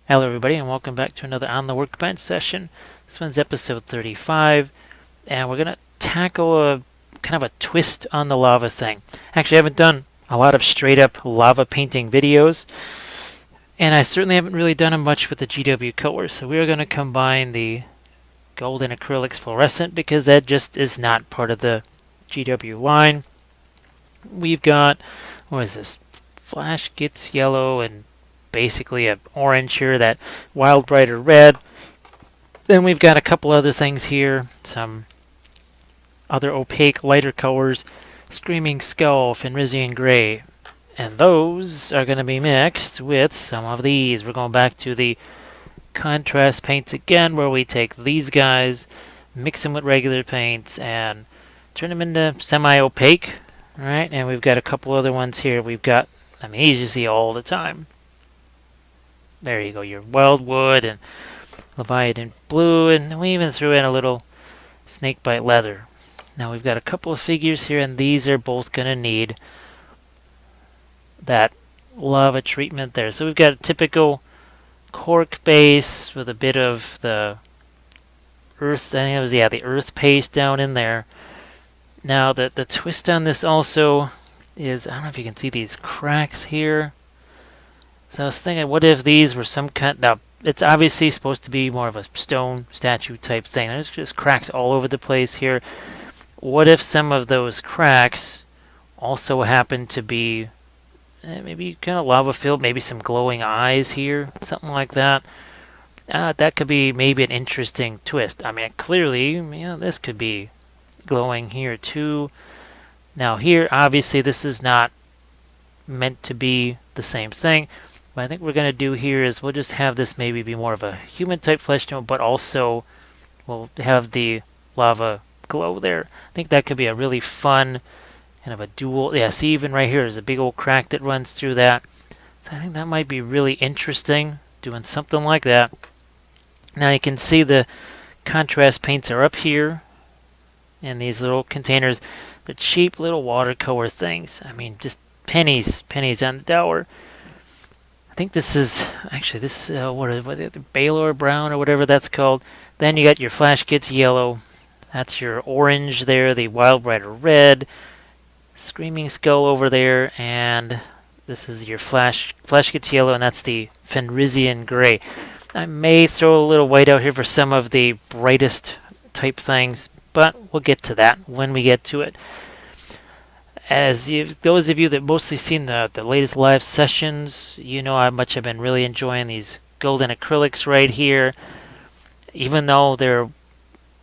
Hello everybody and welcome back to another On the Workbench session. This one's episode 35 and we're going to tackle a kind of a twist on the lava thing. Actually, I haven't done a lot of straight up lava painting videos and I certainly haven't really done much with the GW colors. So we're going to combine the gold and acrylics fluorescent because that just is not part of the GW line. We've got, what is this? Flash gets yellow and basically an orange here, that wild brighter red. Then we've got a couple other things here, some other opaque lighter colors, Screaming Skull, Fenrisian Gray, and those are going to be mixed with some of these. We're going back to the contrast paints again, where we take these guys, mix them with regular paints, and turn them into semi-opaque. All right, and we've got a couple other ones here. We've got, I mean, these you see all the time. There you go, your Wildwood and Leviathan Blue, and we even threw in a little Snakebite Leather. Now we've got a couple of figures here, and these are both going to need that lava treatment there. So we've got a typical cork base with a bit of the earth, I think it was, yeah, the earth paste down in there. Now the twist on this also is, I don't know if you can see these cracks here. So I was thinking, what if these were some kind... Now, it's obviously supposed to be more of a stone statue type thing. There's just cracks all over the place here. What if some of those cracks also happen to be maybe kind of lava filled, maybe some glowing eyes here, something like that. That could be maybe an interesting twist. I mean, clearly, this could be glowing here too. Now here, obviously, this is not meant to be the same thing. What I think we're going to do here is we'll just have this maybe be more of a human type flesh tone, but also we'll have the lava glow there. I think that could be a really fun kind of a dual. Yeah, see, even right here, there's a big old crack that runs through that. So I think that might be really interesting, doing something like that. Now you can see the contrast paints are up here in these little containers. The cheap little watercolor things. I mean, just pennies on the dollar. I think this is actually this what is the Baylor brown or whatever that's called. Then you got your Flash Gets Yellow. That's your orange there, the Wild Brighter Red, Screaming Skull over there, and this is your Flash Gets Yellow, and that's the Fenrisian Gray. I may throw a little white out here for some of the brightest type things, but we'll get to that when we get to it. Those of you that mostly seen the latest live sessions, you know how much I've been really enjoying these golden acrylics right here. Even though they're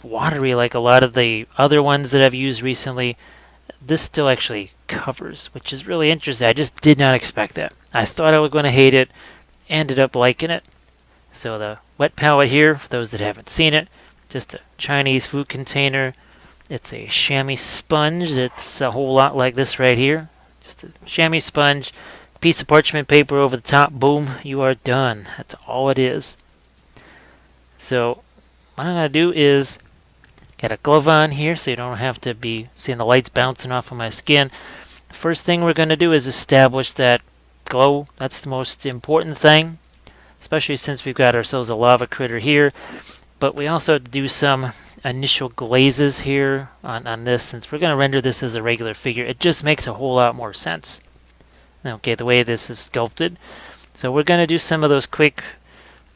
watery like a lot of the other ones that I've used recently, this still actually covers, which is really interesting. I just did not expect that. I thought I was going to hate it, ended up liking it. So the wet palette here, for those that haven't seen it, just a Chinese food container. It's a chamois sponge that's a whole lot like this right here. Just a chamois sponge, piece of parchment paper over the top, boom, you are done. That's all it is. So what I'm going to do is get a glove on here so you don't have to be seeing the lights bouncing off of my skin. The first thing we're going to do is establish that glow. That's the most important thing, especially since we've got ourselves a lava critter here. But we also have to do some initial glazes here on this, since we're going to render this as a regular figure. It just makes a whole lot more sense. Okay, the way this is sculpted. So we're going to do some of those quick,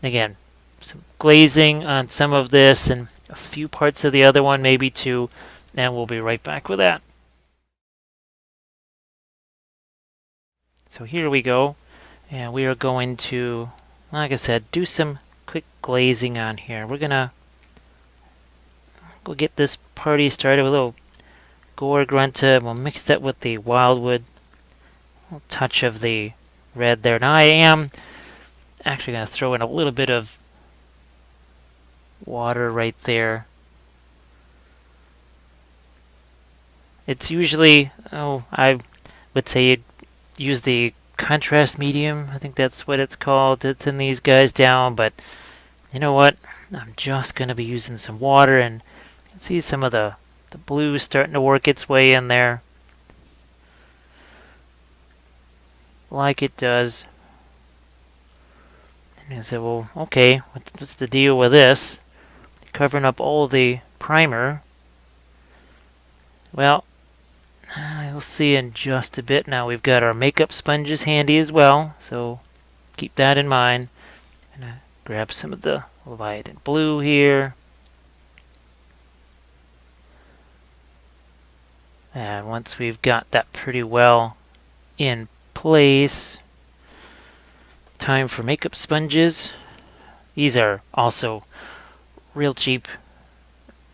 again, some glazing on some of this and a few parts of the other one, maybe too, and we'll be right back with that. So here we go, and we are going to, like I said, do some quick glazing on here. We're gonna go get this party started with a little gore grunta. We'll mix that with the wildwood, a little touch of the red there. Now I am actually going to throw in a little bit of water right there. It's usually, I would say you'd use the contrast medium. I think that's what it's called to thin these guys down, but you know what? I'm just going to be using some water, and you can see some of the blue starting to work its way in there like it does. And I said, well, okay, what's the deal with this? Covering up all the primer. Well, you'll see in just a bit. Now we've got our makeup sponges handy as well, so keep that in mind. And grab some of the Leviathan blue here. And once we've got that pretty well in place, time for makeup sponges. These are also real cheap.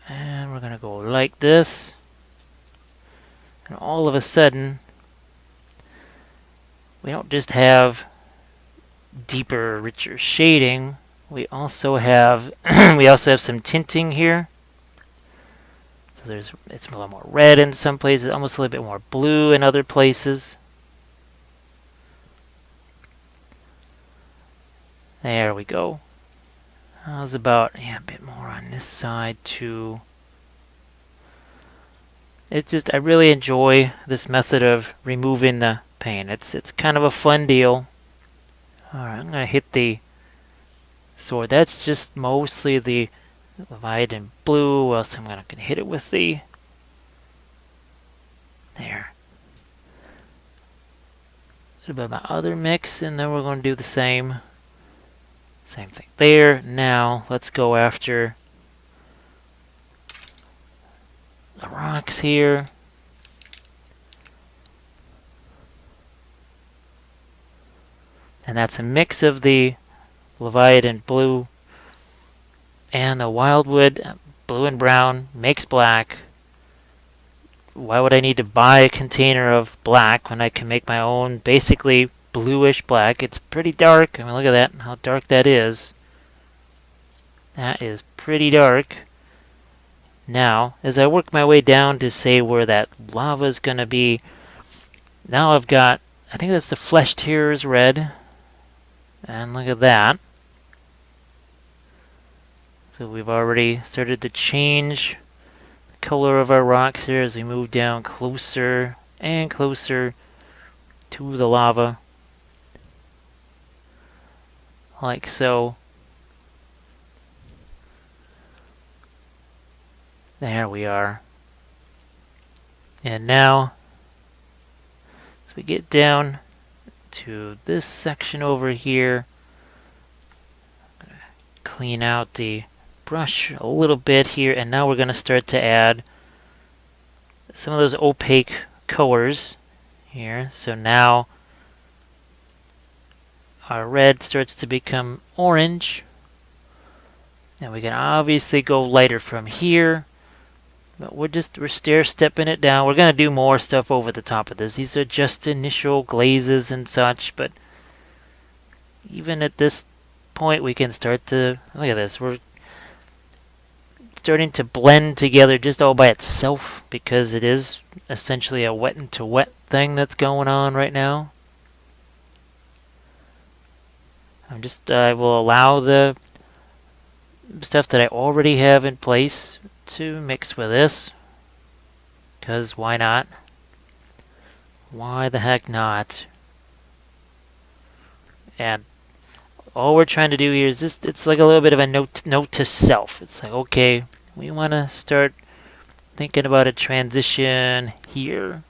And we're going to go like this. And all of a sudden, we don't just have deeper, richer shading. We also have some tinting here. So it's a little more red in some places, almost a little bit more blue in other places. There we go. How's about a bit more on this side too? I really enjoy this method of removing the paint. It's kind of a fun deal. Alright, I'm gonna hit the sword. That's just mostly the Leviathan blue. Else I'm gonna hit it with the there. A little bit of my other mix, and then we're gonna do the same thing there. Now let's go after the rocks here. And that's a mix of the Leviathan blue and the Wildwood blue and brown makes black. Why would I need to buy a container of black when I can make my own basically bluish black? It's pretty dark. I mean, look at that, how dark that is. That is pretty dark. Now, as I work my way down to say where that lava is going to be, now I've got, I think that's the flesh tears red. And look at that. So we've already started to change the color of our rocks here as we move down closer and closer to the lava. Like so. There we are. And now, as we get down to this section over here, I'm going to clean out the brush a little bit here, and now we're going to start to add some of those opaque colors here. So now our red starts to become orange, and we can obviously go lighter from here. But we're stair-stepping it down. We're going to do more stuff over the top of this. These are just initial glazes and such, but even at this point we can start to, look at this, we're starting to blend together just all by itself because it is essentially a wet into wet thing that's going on right now. I will allow the stuff that I already have in place to mix with this, because why not? Why the heck not? And all we're trying to do here is just, it's like a little bit of a note to self. It's like, okay, we want to start thinking about a transition here.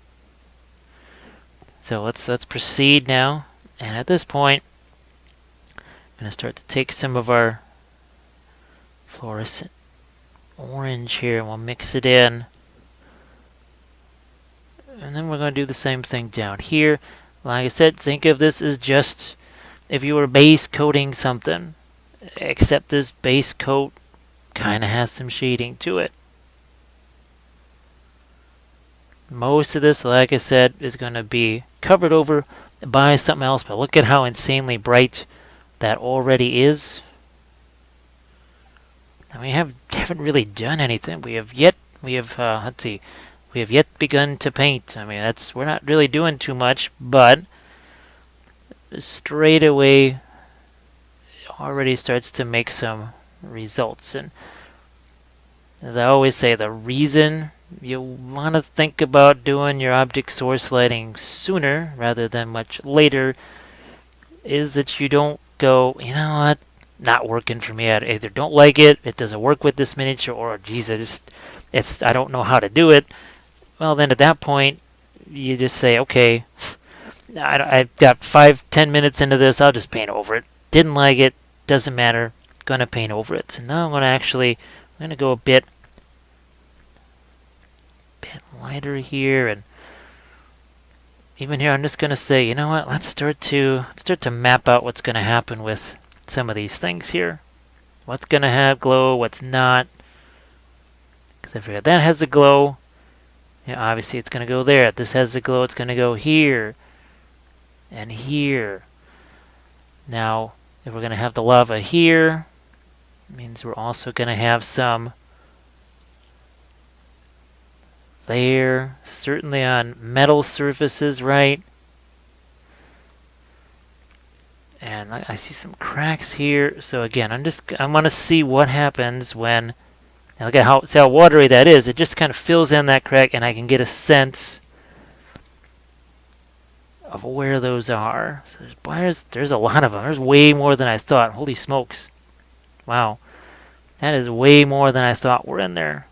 So let's proceed now. And at this point, I'm going to start to take some of our fluorescent orange here, and we'll mix it in. And then we're going to do the same thing down here. Like I said, think of this as just if you were base coating something, except this base coat kind of has some shading to it. Most of this, like I said, is going to be covered over by something else, but look at how insanely bright that already is. And we haven't really done anything. We have yet begun to paint. I mean, we're not really doing too much, but straight away already starts to make some results. And as I always say, the reason you want to think about doing your object source lighting sooner rather than much later is that you don't go, you know what, not working for me. I either don't like it, it doesn't work with this miniature, or geez, I don't know how to do it. Well, then at that point, you just say, okay, I've got 5-10 minutes into this, I'll just paint over it. Didn't like it, doesn't matter, gonna paint over it. So now I'm gonna go a bit lighter here, and even here I'm just gonna say, you know what, let's start to map out what's gonna happen with some of these things here. What's gonna have glow, what's not. Because I figured that has a glow, yeah, obviously it's gonna go there. If this has a glow, it's gonna go here and here. Now, if we're going to have the lava here, it means we're also going to have some there, certainly on metal surfaces, right? And I see some cracks here. So again, I want to see what happens when, now look at see how watery that is. It just kind of fills in that crack, and I can get a sense of where those are. So there's a lot of them. There's way more than I thought. Holy smokes. Wow. That is way more than I thought were in there.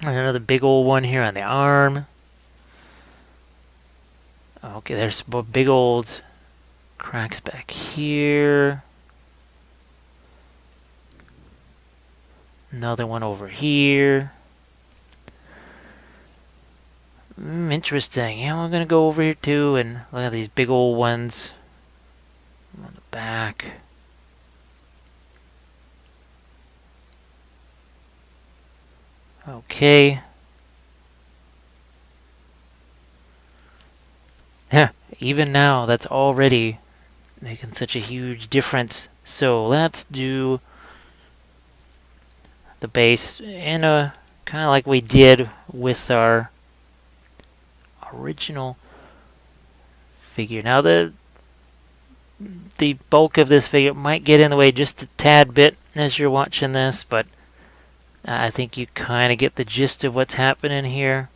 And another big old one here on the arm. Okay, there's big old cracks back here. Another one over here. Interesting. Yeah, we're going to go over here too and look at these big old ones on the back. Okay. Yeah, even now, that's already making such a huge difference. So let's do the base in a kind of like we did with our original figure. Now the bulk of this figure might get in the way just a tad bit as you're watching this, but I think you kind of get the gist of what's happening here.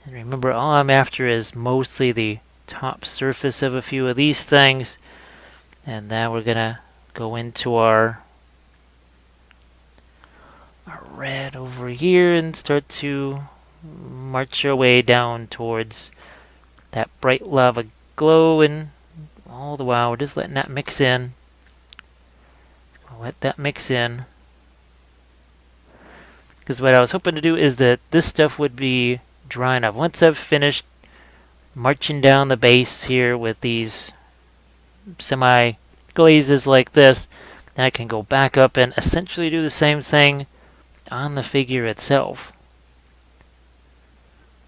And remember, all I'm after is mostly the top surface of a few of these things. And now we're going to go into our red over here and start to march our way down towards that bright lava glow. And all the while, we're just letting that mix in. Let that mix in. Because what I was hoping to do is that this stuff would be dry enough. Once I've finished marching down the base here with these semi-glazes like this, then I can go back up and essentially do the same thing on the figure itself.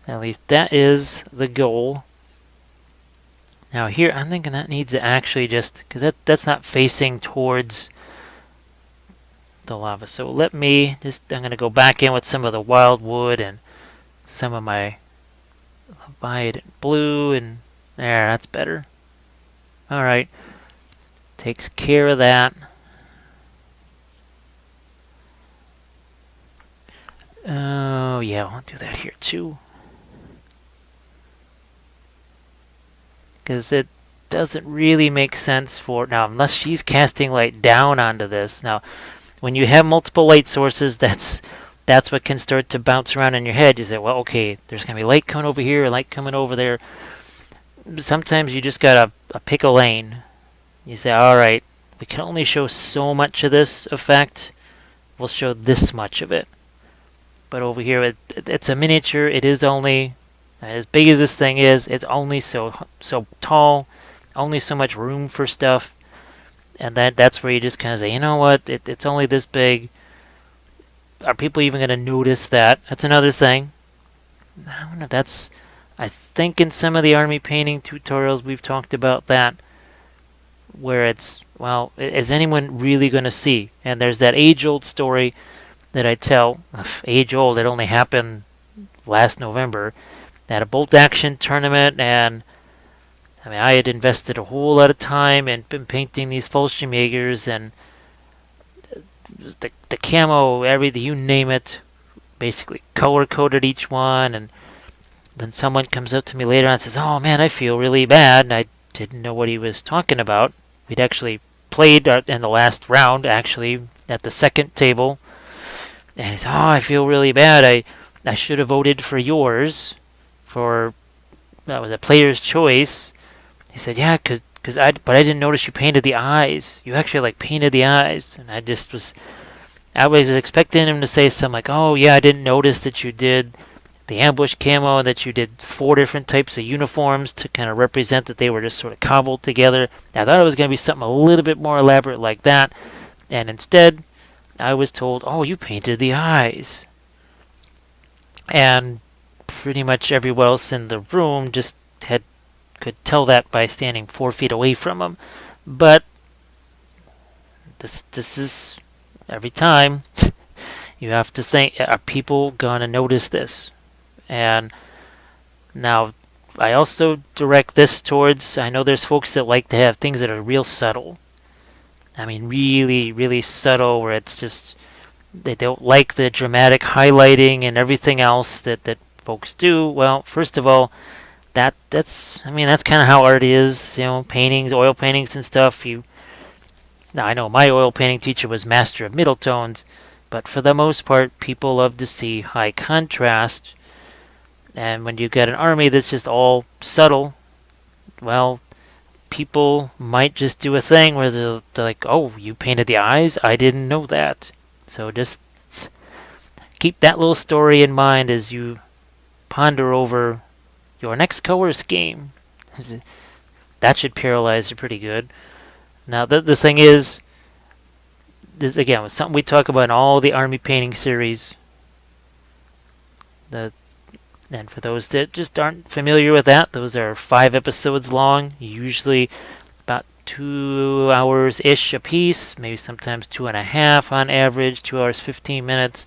At least that is the goal. Now here, I'm thinking that needs to actually just, because that's not facing towards the lava. So let me just, I'm going to go back in with some of the wild wood and some of my violet blue, and there, that's better. Alright, takes care of that. Oh yeah, I'll do that here too. Because it doesn't really make sense for, now unless she's casting light down onto this. Now, when you have multiple light sources, that's what can start to bounce around in your head. You say, well, okay, there's going to be light coming over here, light coming over there. Sometimes you just got to pick a lane. You say, all right, we can only show so much of this effect. We'll show this much of it. But over here, it's a miniature. It is only, as big as this thing is, it's only so tall, only so much room for stuff. And that's where you just kind of say, you know what, it's only this big. Are people even going to notice that? That's another thing. I don't know if that's, I think in some of the army painting tutorials we've talked about that, where it's, well, is anyone really going to see? And there's that age-old story that I tell, age-old, it only happened last November, at a bolt action tournament, and I mean, I had invested a whole lot of time in painting these Fallschirmjägers, and the camo, everything, you name it, basically color-coded each one, and then someone comes up to me later on and says, oh man, I feel really bad, and I didn't know what he was talking about. We'd actually played in the last round, actually, at the second table. And he said, "Oh, I feel really bad. I should have voted for yours for that was a player's choice." He said, "Yeah, but I didn't notice you painted the eyes. You actually like painted the eyes." And I was expecting him to say something like, "Oh yeah, I didn't notice that you did the ambush camo and that you did 4 different types of uniforms to kind of represent that they were just sort of cobbled together." I thought it was going to be something a little bit more elaborate like that, and instead I was told, "Oh, you painted the eyes." And pretty much everyone else in the room just could tell that by standing 4 feet away from him. But this is every time you have to think, are people gonna notice this? And now I also direct this towards, I know there's folks that like to have things that are real subtle. I mean, really, really subtle, where it's just, they don't like the dramatic highlighting and everything else that folks do. Well, first of all, that's kind of how art is, paintings, oil paintings and stuff. Now I know my oil painting teacher was master of middle tones, but for the most part, people love to see high contrast. And when you get an army that's just all subtle, well, people might just do a thing where they're like, "Oh, you painted the eyes? I didn't know that." So just keep that little story in mind as you ponder over your next color scheme. That should paralyze you pretty good. Now, the thing is, this again was something we talk about in all the army painting series. And for those that just aren't familiar with that, those are 5 episodes long, usually about 2 hours ish a piece, maybe sometimes 2.5 on average, 2 hours 15 minutes.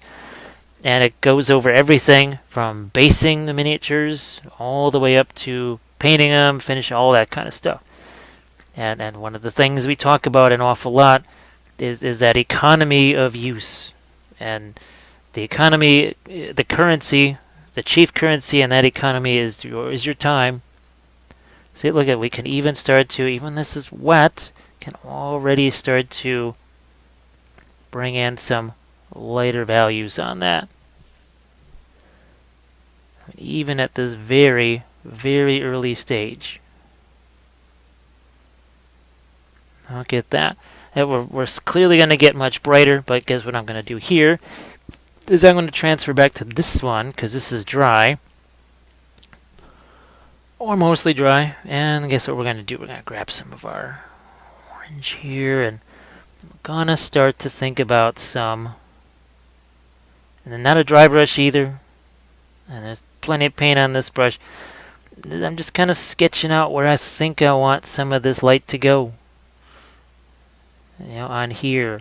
And it goes over everything from basing the miniatures all the way up to painting them, finish all that kind of stuff. And one of the things we talk about an awful lot is that economy of use. And the economy, the currency, the chief currency in that economy is your time. See, look at, we can even start to, even this is wet, can already start to bring in some lighter values on that. Even at this very, very early stage. Look at that. We're clearly going to get much brighter, but guess what I'm going to do here is I'm going to transfer back to this one, because this is dry. Or mostly dry. And guess what we're going to do? We're going to grab some of our orange here, and I'm going to start to think about some, and then not a dry brush either, and there's plenty of paint on this brush. I'm just kind of sketching out where I think I want some of this light to go. On here.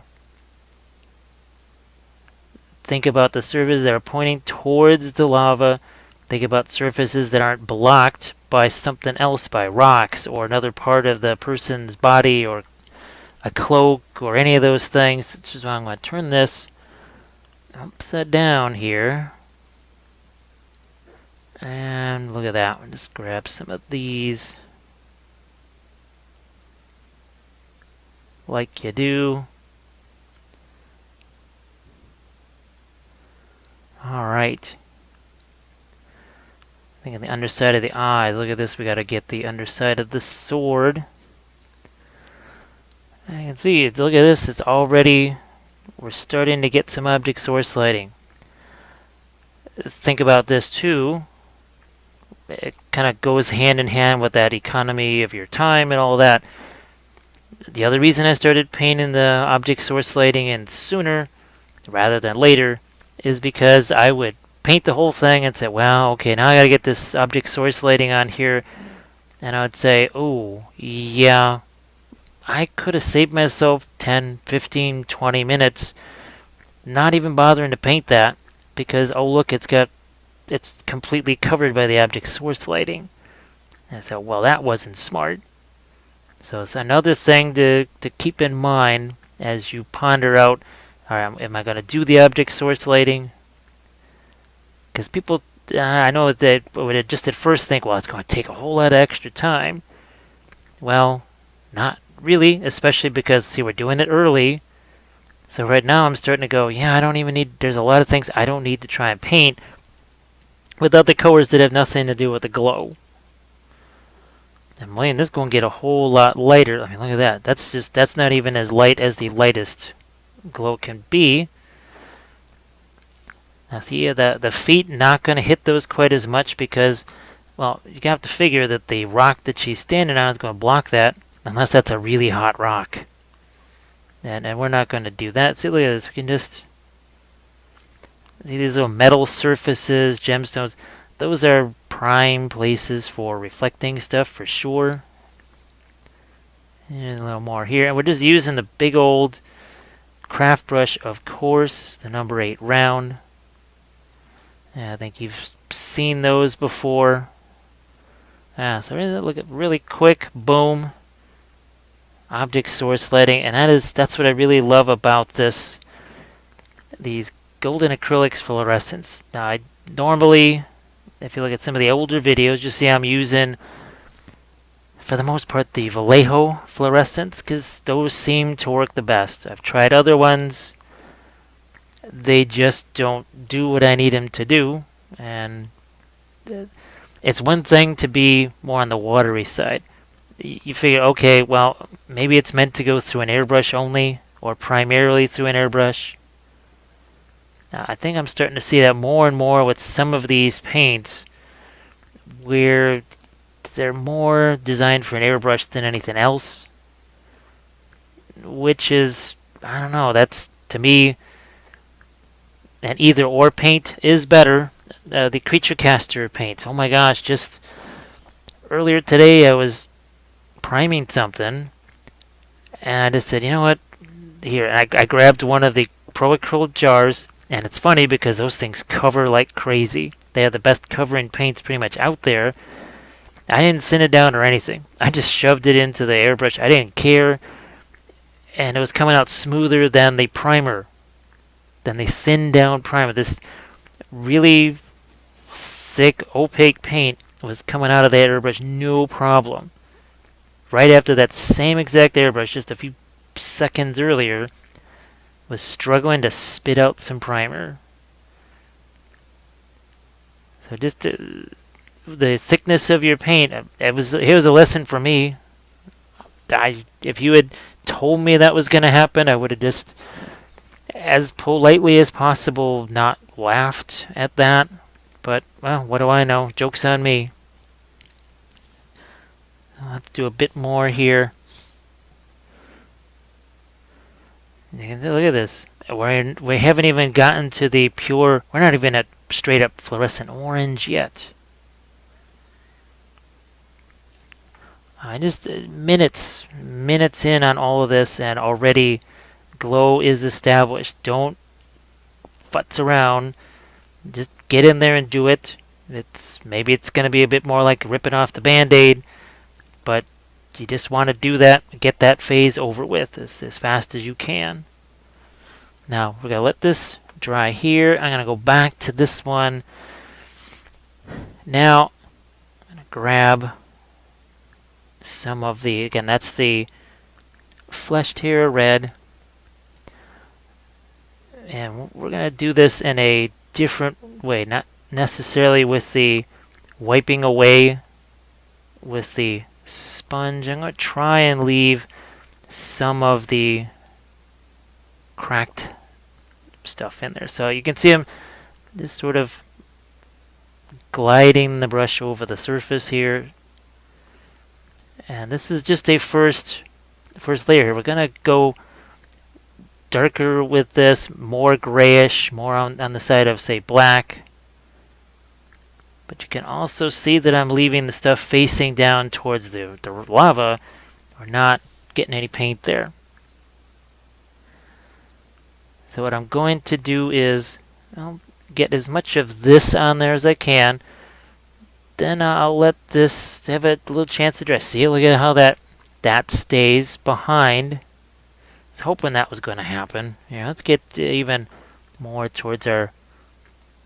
Think about the surfaces that are pointing towards the lava. Think about surfaces that aren't blocked by something else, by rocks or another part of the person's body or a cloak or any of those things. Which is why I'm going to turn this upside down here. And look at that. We'll just grab some of these. Like you do. Alright. I think on the underside of the eyes. Look at this. We got to get the underside of the sword. And you can see, look at this. It's already, we're starting to get some object source lighting. Think about this too. It kind of goes hand in hand with that economy of your time and all that. The other reason I started painting the object source lighting in sooner rather than later is because I would paint the whole thing and say, well, okay, now I got to get this object source lighting on here. And I would say, oh, yeah, I could have saved myself 10, 15, 20 minutes not even bothering to paint that because, oh, look, it's completely covered by the object source lighting. And I thought, well, that wasn't smart. So it's another thing to keep in mind as you ponder out, all right, am I going to do the object source lighting? Because people, I know that would just at first think, well, it's going to take a whole lot of extra time. Well, not really, especially because, see, we're doing it early. So right now I'm starting to go, yeah, I don't even need, there's a lot of things I don't need to try and paint with other colors that have nothing to do with the glow. And man, this is going to get a whole lot lighter. I mean, look at that. That's not even as light as the lightest glow can be. Now see, the feet not going to hit those quite as much because, well, you have to figure that the rock that she's standing on is going to block that, unless that's a really hot rock. And we're not going to do that. See, look at this. We can just see these little metal surfaces, gemstones. Those are prime places for reflecting stuff for sure. And a little more here. And we're just using the big old craft brush, of course, the number 8 round. Yeah, I think you've seen those before. So we're going to look at really quick, boom, object source lighting, and that's what I really love about these golden acrylics fluorescents. Now, I normally, if you look at some of the older videos, you see I'm using, for the most part, the Vallejo fluorescents, because those seem to work the best. I've tried other ones. They just don't do what I need them to do, and it's one thing to be more on the watery side. You figure, okay, well, maybe it's meant to go through an airbrush only, or primarily through an airbrush. Now, I think I'm starting to see that more and more with some of these paints, where they're more designed for an airbrush than anything else. Which is, I don't know, that's, to me, an either-or paint is better. The Creature Caster paint, oh my gosh, just earlier today I was priming something, and I just said, you know what, here, and I grabbed one of the Pro Acrylic jars, and it's funny because those things cover like crazy. They have the best covering paints pretty much out there. I didn't thin it down or anything. I just shoved it into the airbrush. I didn't care, and it was coming out smoother than the primer, than the thinned down primer. This really thick, opaque paint was coming out of the airbrush no problem. Right after that same exact airbrush, just a few seconds earlier, was struggling to spit out some primer. So just the thickness of your paint, here's a lesson for me. If you had told me that was going to happen, I would have just, as politely as possible, not laughed at that. But, well, what do I know? Joke's on me. Let's do a bit more here. You can see, look at this. We haven't even gotten to the pure, we're not even at straight up fluorescent orange yet. I just minutes in on all of this, and already glow is established. Don't futz around. Just get in there and do it. Maybe it's going to be a bit more like ripping off the Band-Aid, but you just want to do that, get that phase over with as fast as you can. Now, we're going to let this dry here. I'm going to go back to this one. Now, I'm going to grab some of the, again, that's the Fleshed Hair Red. And we're going to do this in a different way, not necessarily with the wiping away with the sponge. I'm going to try and leave some of the cracked stuff in there. So you can see I'm just sort of gliding the brush over the surface here. And this is just a first layer here. We're going to go darker with this, more grayish, more on the side of, say, black. But you can also see that I'm leaving the stuff facing down towards the lava. We're not getting any paint there. So what I'm going to do is I'll get as much of this on there as I can. Then I'll let this have a little chance to dry. See, look at how that stays behind. I was hoping that was going to happen. Yeah, let's get even more towards our...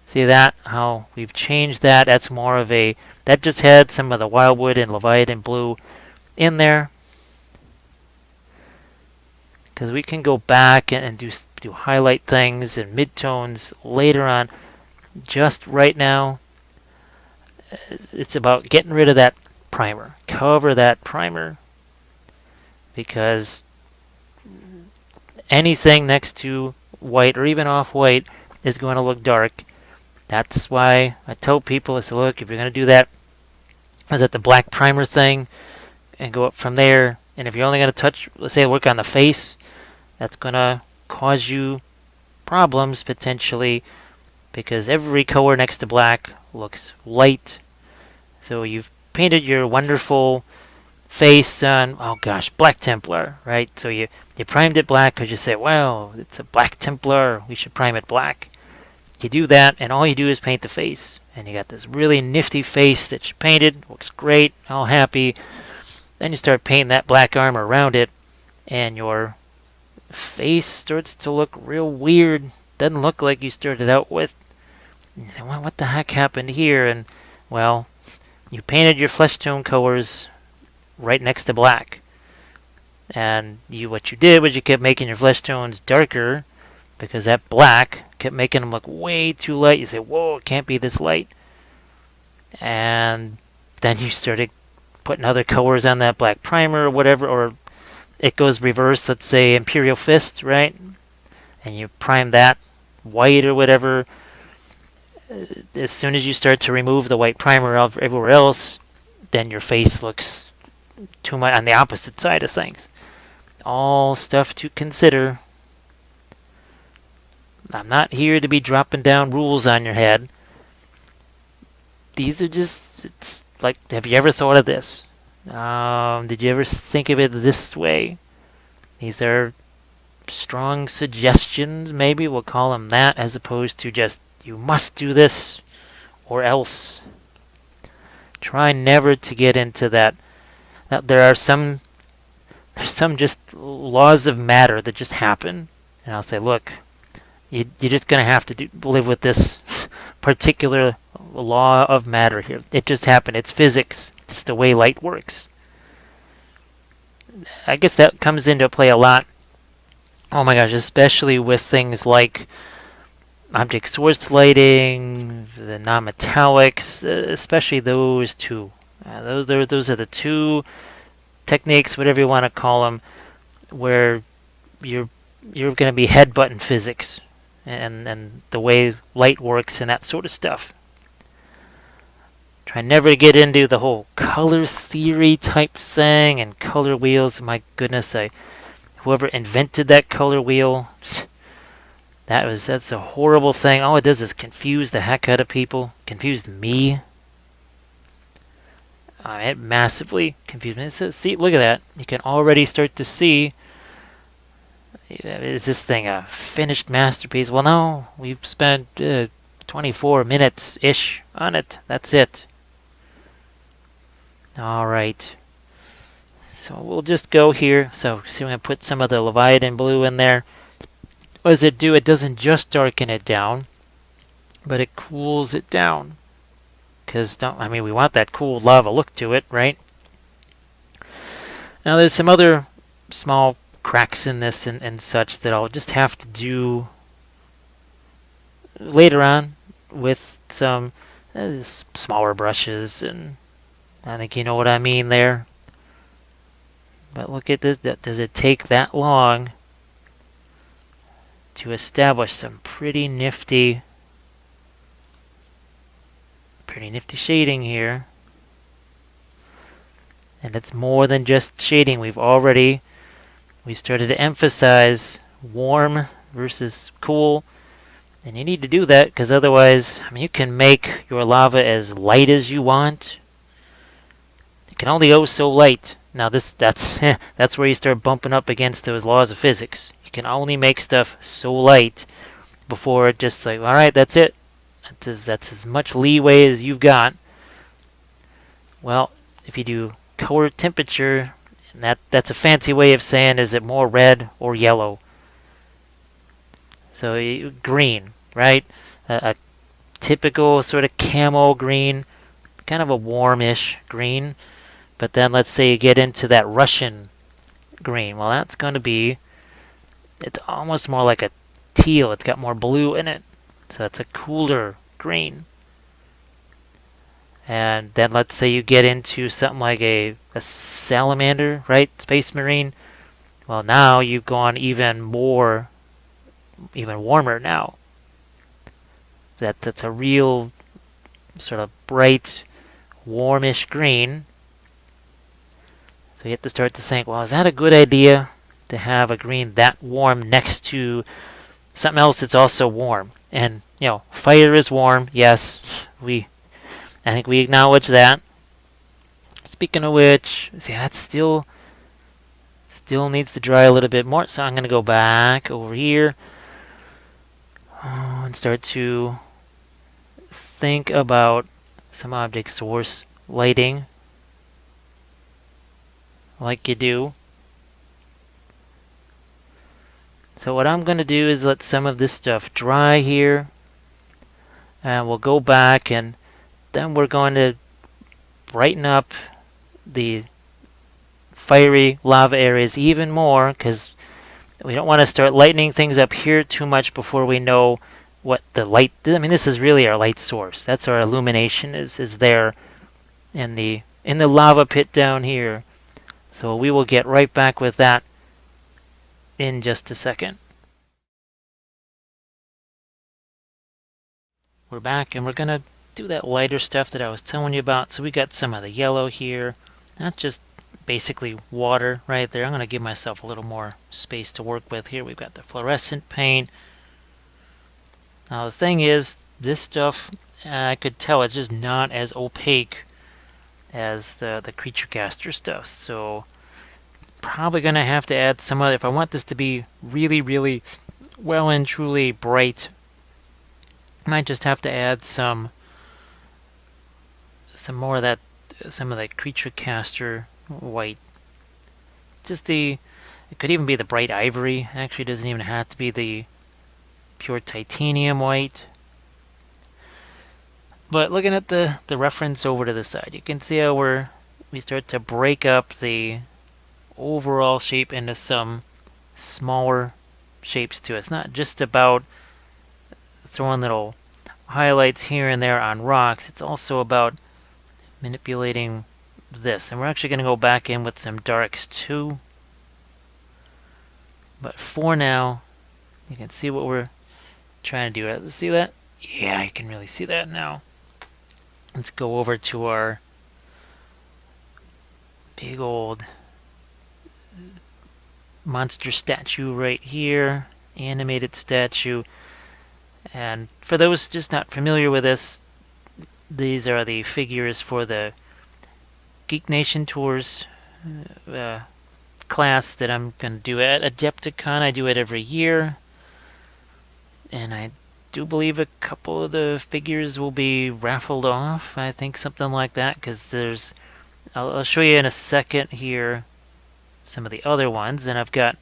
See that? How we've changed that. That's more of a... That just had some of the Wildwood and Leviathan blue. in there, because we can go back and do highlight things and midtones later on. Just right now, it's about getting rid of that primer. Cover that primer, because anything next to white or even off-white is going to look dark. That's why I tell people, I say, look, if you're going to do that, is that the black primer thing and go up from there. And if you're only going to touch, let's say, work on the face, that's going to cause you problems potentially, because every color next to black looks light. So you've painted your wonderful face on, oh gosh, Black Templar, right? So you primed it black because you say, well, it's a Black Templar, we should prime it black. You do that, and all you do is paint the face. And you got this really nifty face that you painted, looks great, all happy. Then you start painting that black armor around it, and your face starts to look real weird. Doesn't look like you started out with. You say, well, what the heck happened here? And, well, you painted your flesh tone colors right next to black. And what you did was you kept making your flesh tones darker, because that black kept making them look way too light. You say, whoa, it can't be this light. And then you started putting other colors on that black primer or whatever, or it goes reverse, let's say Imperial Fist, right? And you prime that white or whatever. As soon as you start to remove the white primer everywhere else, then your face looks too much on the opposite side of things. All stuff to consider. I'm not here to be dropping down rules on your head. These are just, it's like, have you ever thought of this? Did you ever think of it this way? These are strong suggestions, maybe we'll call them that, as opposed to just, you must do this or else. Try never to get into that. Now, there's some just laws of matter that just happen, and I'll say, look, you're just going to have to live with this particular law of matter here. It just happened. It's physics. It's the way light works. I guess that comes into play a lot. Oh my gosh, especially with things like object source lighting, the non-metallics, especially those two. Those are the two techniques, whatever you want to call them, where you're going to be headbutting physics and the way light works and that sort of stuff. Try never to get into the whole color theory type thing and color wheels. My goodness, whoever invented that color wheel, that's a horrible thing. All it does is confuse the heck out of people. Confused me. It massively confused me. So, see, look at that. You can already start to see, is this thing a finished masterpiece? Well, no. We've spent 24 minutes-ish on it. That's it. All right. So we'll just go here. So see, I'm going to put some of the Leviathan blue in there. What does it do? It doesn't just darken it down, but it cools it down. Because, we want that cool lava look to it, right? Now there's some other small cracks in this and such that I'll just have to do later on with some smaller brushes, and I think you know what I mean there. But look at this. Does it take that long to establish some pretty nifty shading here? And it's more than just shading. We started to emphasize warm versus cool. And you need to do that, because otherwise, you can make your lava as light as you want. It can only go so light. Now that's where you start bumping up against those laws of physics. You can only make stuff so light before it just like, all right, that's it. That's as much leeway as you've got. Well, if you do color temperature, that's a fancy way of saying, is it more red or yellow? So green, right? A typical sort of camo green, kind of a warmish green. But then let's say you get into that Russian green. Well, that's going to be, it's almost more like a teal. It's got more blue in it. So it's a cooler green. And then let's say you get into something like a salamander, right? Space Marine. Well, now you've gone even warmer now. That's a real sort of bright, warmish green. So you have to start to think, well, is that a good idea to have a green that warm next to something else that's also warm? And, fire is warm. Yes, I think we acknowledge that. Speaking of which, see, that still needs to dry a little bit more. So I'm going to go back over here and start to think about some object source lighting, like you do. So what I'm going to do is let some of this stuff dry here, and we'll go back, and then we're going to brighten up the fiery lava areas even more, because we don't want to start lightening things up here too much before we know what the light. I mean, this is really our light source. That's our illumination is there in the lava pit down here. So we will get right back with that in just a second. We're back, and we're gonna do that lighter stuff that I was telling you about. So we got some of the yellow here. That's just basically water right there. I'm gonna give myself a little more space to work with here. We've got the fluorescent paint. Now the thing is, this stuff, I could tell it's just not as opaque as the creature caster stuff. So probably gonna have to add some other, if I want this to be really, really well and truly bright, I might just have to add some more of that, some of that creature caster white. It could even be the bright ivory. Actually, it doesn't even have to be the pure titanium white. But looking at the reference over to the side, you can see how we start to break up the overall shape into some smaller shapes too. It's not just about throwing little highlights here and there on rocks. It's also about manipulating this. And we're actually going to go back in with some darks too. But for now, you can see what we're trying to do. See that? Yeah, you can really see that now. Let's go over to our big old monster statue right here. Animated statue. And for those just not familiar with this, these are the figures for the Geek Nation Tours class that I'm going to do at AdeptiCon. I do it every year. And I do believe a couple of the figures will be raffled off. I think something like that, because I'll show you in a second here some of the other ones. And I've got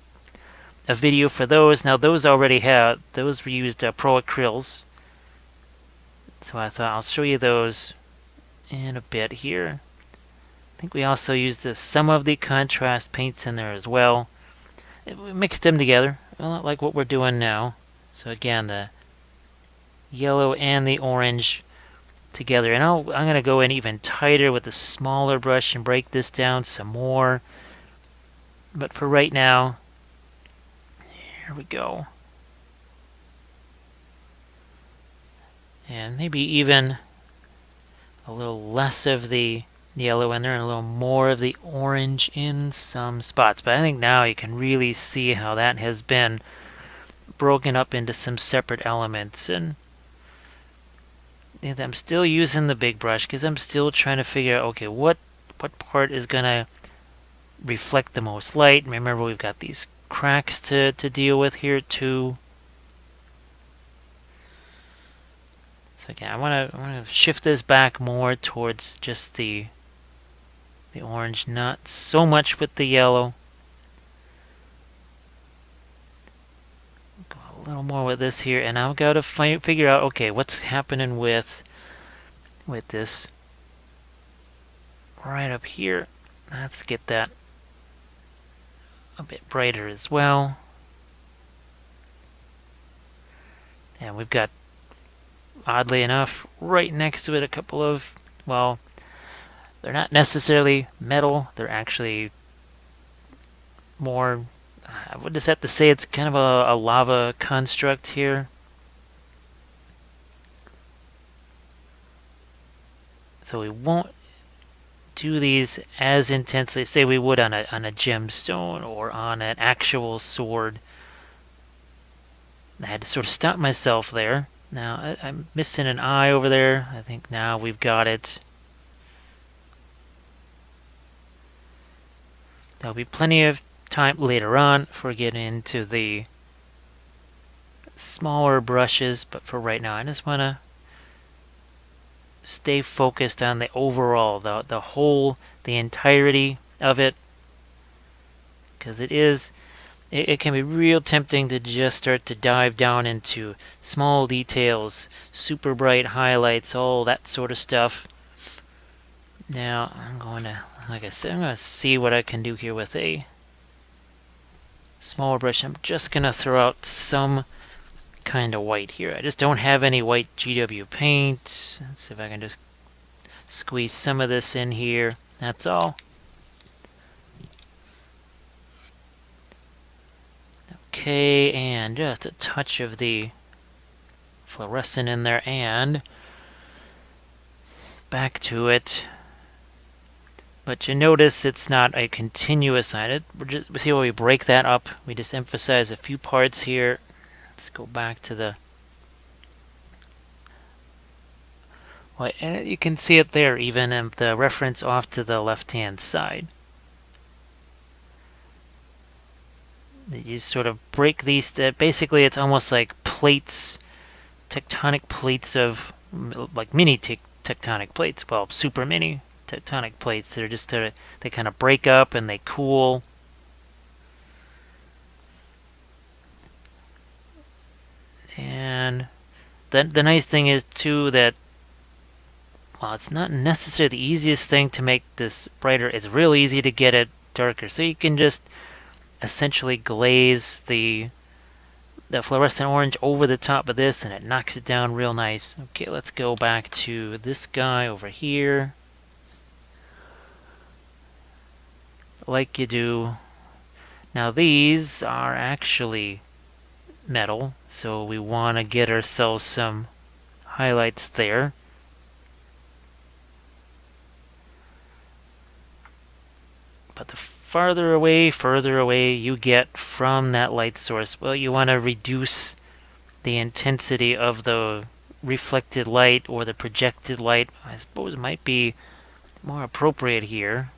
a video for those. Now those were used pro acryls. So I thought I'll show you those in a bit here. I think we also used some of the contrast paints in there as well. We mixed them together, a lot like what we're doing now. So again, the yellow and the orange together. And I'm going to go in even tighter with a smaller brush and break this down some more. But for right now, here we go. And maybe even a little less of the yellow in there and a little more of the orange in some spots. But I think now you can really see how that has been broken up into some separate elements. And I'm still using the big brush because I'm still trying to figure out, okay, what part is going to reflect the most light. Remember, we've got these cracks to deal with here too. So again, I want to shift this back more towards just the orange, not so much with the yellow. Go a little more with this here, and I've got to figure out, okay, what's happening with this right up here. Let's get that a bit brighter as well. And we've got, oddly enough, right next to it a couple of, well, they're not necessarily metal. They're actually more, I would just have to say it's kind of a lava construct here. So we won't do these as intensely, say we would on a gemstone or on an actual sword. I had to sort of stop myself there. Now, I'm missing an eye over there. I think now we've got it. There'll be plenty of time later on for getting into the smaller brushes, but for right now, I just want to stay focused on the overall, the whole, the entirety of it, because it can be real tempting to just start to dive down into small details, super bright highlights, all that sort of stuff. Now, I'm going to, like I said, I'm going to see what I can do here with a smaller brush. I'm just going to throw out some kind of white here. I just don't have any white GW paint. Let's see if I can just squeeze some of this in here. That's all. Okay, and just a touch of the fluorescent in there, and back to it. But you notice it's not a continuous line. We see where we break that up. We just emphasize a few parts here. Let's go back to the white, and you can see it there, even in the reference off to the left-hand side. You sort of break these. Basically, it's almost like plates, tectonic plates of, like mini tectonic plates. Well, super mini tectonic plates that are just they kind of break up and they cool. And the nice thing is too that while it's not necessarily the easiest thing to make this brighter, it's real easy to get it darker. So you can just essentially glaze the fluorescent orange over the top of this and it knocks it down real nice. Okay, let's go back to this guy over here. Like you do. Now these are actually metal, so we want to get ourselves some highlights there. But the further away you get from that light source, well, you want to reduce the intensity of the reflected light or the projected light. I suppose might be more appropriate here.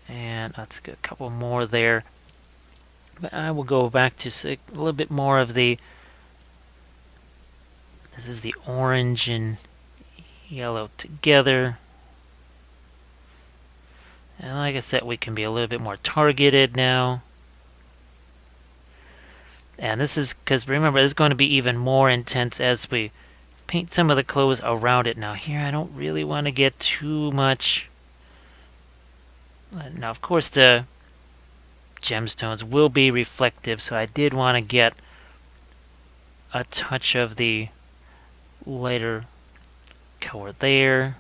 And let's get a couple more there. But I will go back to a little bit more of the, this is the orange and yellow together. And like I said, we can be a little bit more targeted now. And this is, because remember, this is going to be even more intense as we paint some of the clothes around it. Now here, I don't really want to get too much. Now, of course, the gemstones will be reflective, so I did want to get a touch of the lighter color there.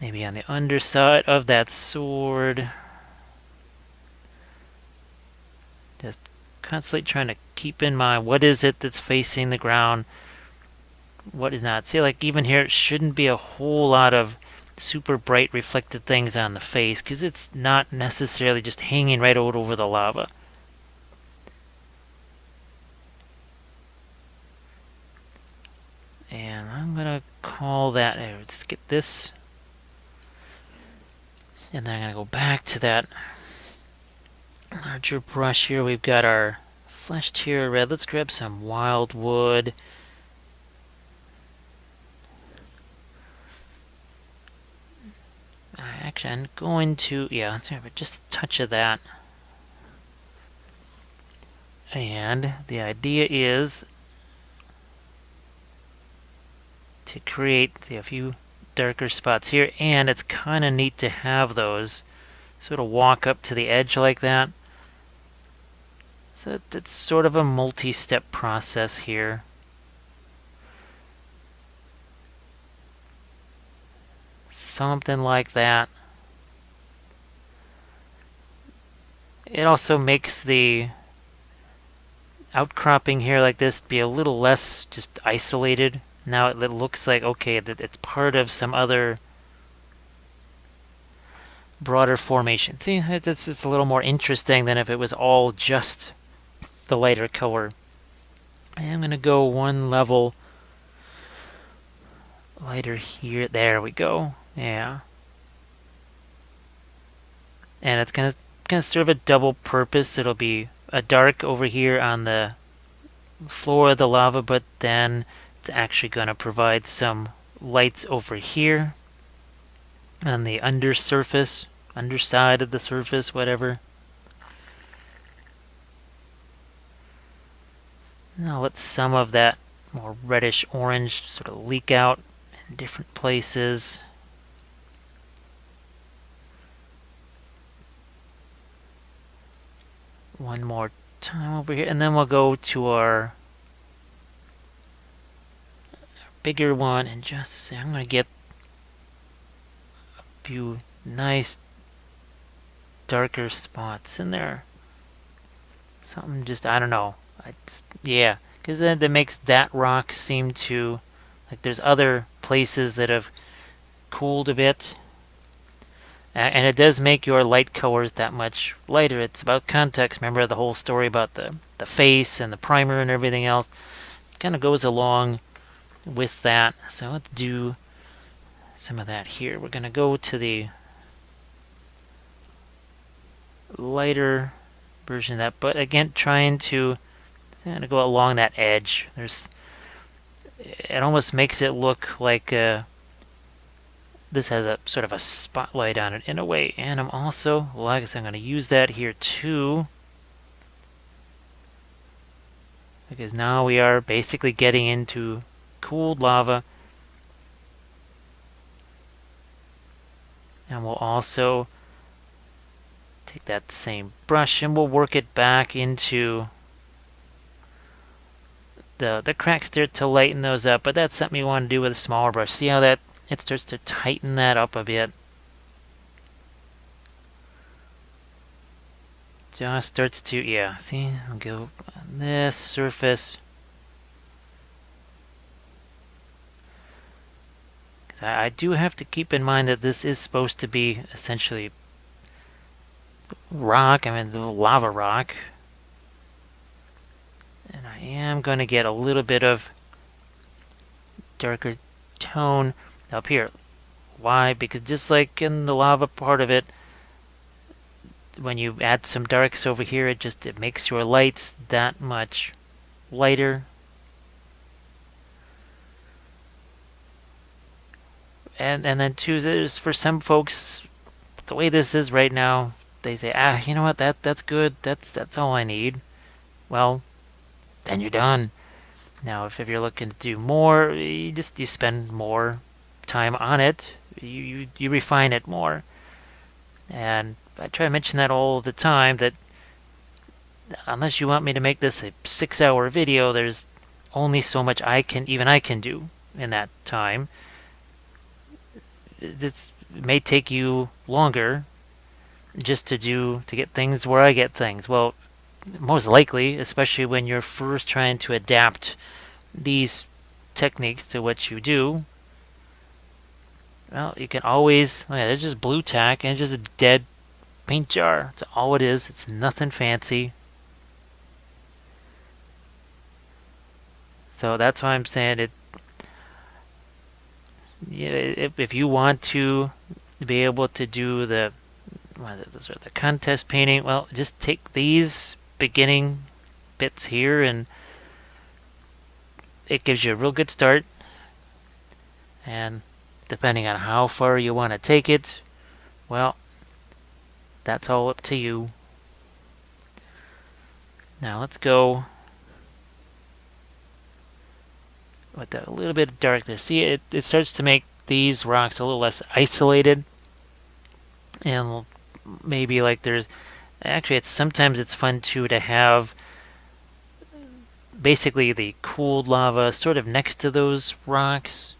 Maybe on the underside of that sword. Just constantly trying to keep in mind what is it that's facing the ground, what is not. See, like even here, it shouldn't be a whole lot of super bright reflected things on the face because it's not necessarily just hanging right out over the lava. And I'm gonna call that, let's get this, and then I'm gonna go back to that larger brush here. We've got our fleshed here red. Let's grab some wildwood. Actually, I'm going to, yeah, let's have just a touch of that. And the idea is to create, see, a few darker spots here, and it's kind of neat to have those sort of walk up to the edge like that. So it's sort of a multi-step process here. Something like that. It also makes the outcropping here like this be a little less just isolated. Now it looks like, okay, that it's part of some other broader formation. See, it's just a little more interesting than if it was all just the lighter color. I'm going to go one level lighter here. There we go. Yeah. And it's going to serve a double purpose. It'll be a dark over here on the floor of the lava, but then it's actually going to provide some lights over here on the undersurface, underside of the surface, whatever. Now let some of that more reddish orange sort of leak out in different places. One more time over here, and then we'll go to our bigger one and just say I'm going to get a few nice darker spots in there. Something just, I don't know. Yeah, because then that makes that rock seem to, like there's other places that have cooled a bit. And it does make your light colors that much lighter. It's about context. Remember the whole story about the face and the primer and everything else. It kind of goes along with that. So let's do some of that here. We're going to go to the lighter version of that. But again, trying to go along that edge. It almost makes it look like this has a sort of a spotlight on it in a way. And I'm also, well, I guess I'm going to use that here too. Because now we are basically getting into cooled lava. And we'll also take that same brush and we'll work it back into the cracks there to lighten those up. But that's something you want to do with a smaller brush. See how that it starts to tighten that up a bit. Just starts to, yeah, see, I'll go on this surface. I do have to keep in mind that this is supposed to be essentially rock, I mean the lava rock. And I am going to get a little bit of darker tone up here. Why? Because just like in the lava part of it, when you add some darks over here, it makes your lights that much lighter. And then too, there's for some folks, the way this is right now, they say, you know what, that's good, that's all I need. Well, then you're done. Now, if you're looking to do more, you spend more time on it. You refine it more. And I try to mention that all the time, that unless you want me to make this a 6-hour video, there's only so much I can do in that time. It may take you longer just to get things where I get things. Well, most likely, especially when you're first trying to adapt these techniques to what you do, well, you can always, there's just blue tack and it's just a dead paint jar. That's all it is. It's nothing fancy. So that's why I'm saying it. If you want to be able to do the contest painting, well, just take these beginning bits here and it gives you a real good start. And depending on how far you want to take it, well, that's all up to you. Now let's go with a little bit of dark there. See, it starts to make these rocks a little less isolated, and maybe like there's actually sometimes it's fun too to have basically the cooled lava sort of next to those rocks.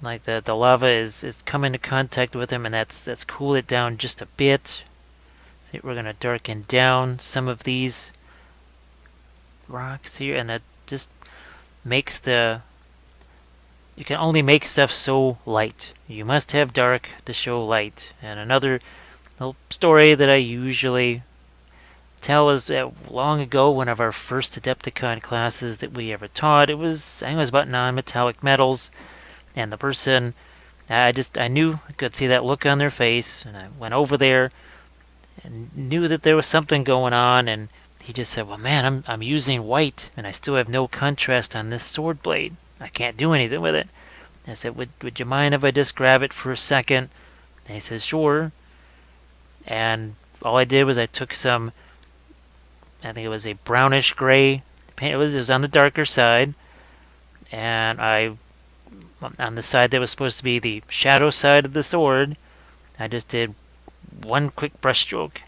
Like the lava is come into contact with them, and that's cooled it down just a bit. So we're gonna darken down some of these rocks here, and that just makes the. You can only make stuff so light. You must have dark to show light. And another little story that I usually tell is that long ago, one of our first AdeptiCon classes that we ever taught, I think it was about non-metallic metals, and the person, I knew, I could see that look on their face, and I went over there and knew that there was something going on, and he just said, "Well, man, I'm using white, and I still have no contrast on this sword blade. I can't do anything with it." I said, "Would you mind if I just grab it for a second?" And he says, "Sure." And all I did was I took some, I think it was a brownish gray paint. It was on the darker side, and on the side that was supposed to be the shadow side of the sword, I just did one quick brushstroke,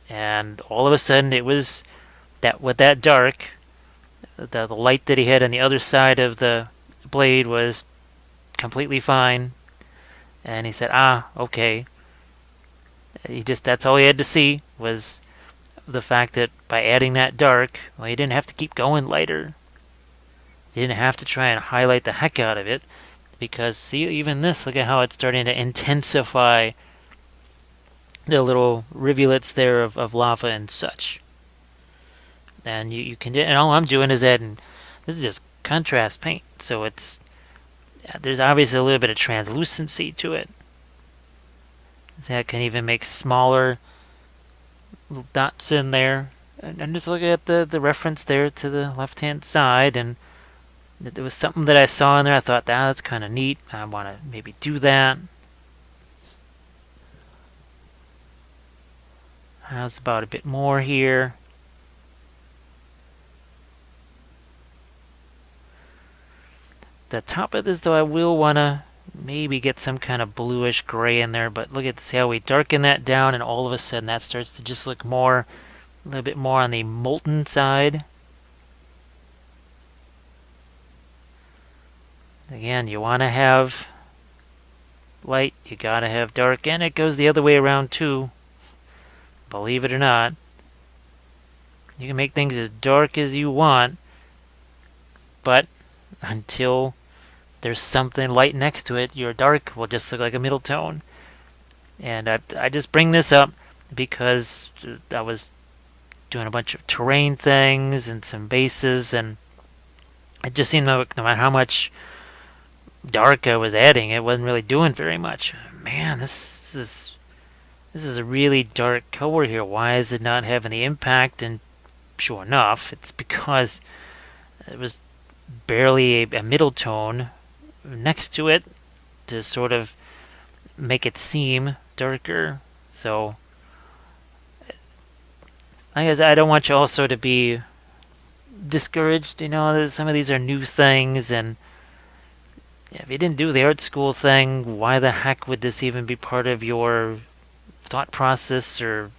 and all of a sudden it was that with that dark, the light that he had on the other side of the blade was completely fine. And he said, okay. That's all he had to see was the fact that by adding that dark, well, he didn't have to keep going lighter. He didn't have to try and highlight the heck out of it, because see, even this, look at how it's starting to intensify the little rivulets there of lava and such. And you can, and all I'm doing is adding, this is just contrast paint, so there's obviously a little bit of translucency to it. See, I can even make smaller little dots in there. And just look at the reference there to the left-hand side, and there was something that I saw in there. I thought, that's kind of neat. I want to maybe do that. How's about a bit more here? The top of this, though, I will want to maybe get some kind of bluish gray in there, but look at see how we darken that down, and all of a sudden that starts to just look a little bit more on the molten side. Again, you want to have light, you gotta have dark, and it goes the other way around too. Believe it or not. You can make things as dark as you want, but until there's something light next to it, your dark will just look like a middle tone. And I just bring this up because I was doing a bunch of terrain things and some bases, and it just seemed like no matter how much dark I was adding, it wasn't really doing very much. Man, this is a really dark color here. Why is it not having the impact? And sure enough, it's because it was barely a middle tone next to it to sort of make it seem darker. So I guess I don't want you also to be discouraged. Some of these are new things, and if you didn't do the art school thing, why the heck would this even be part of your thought process or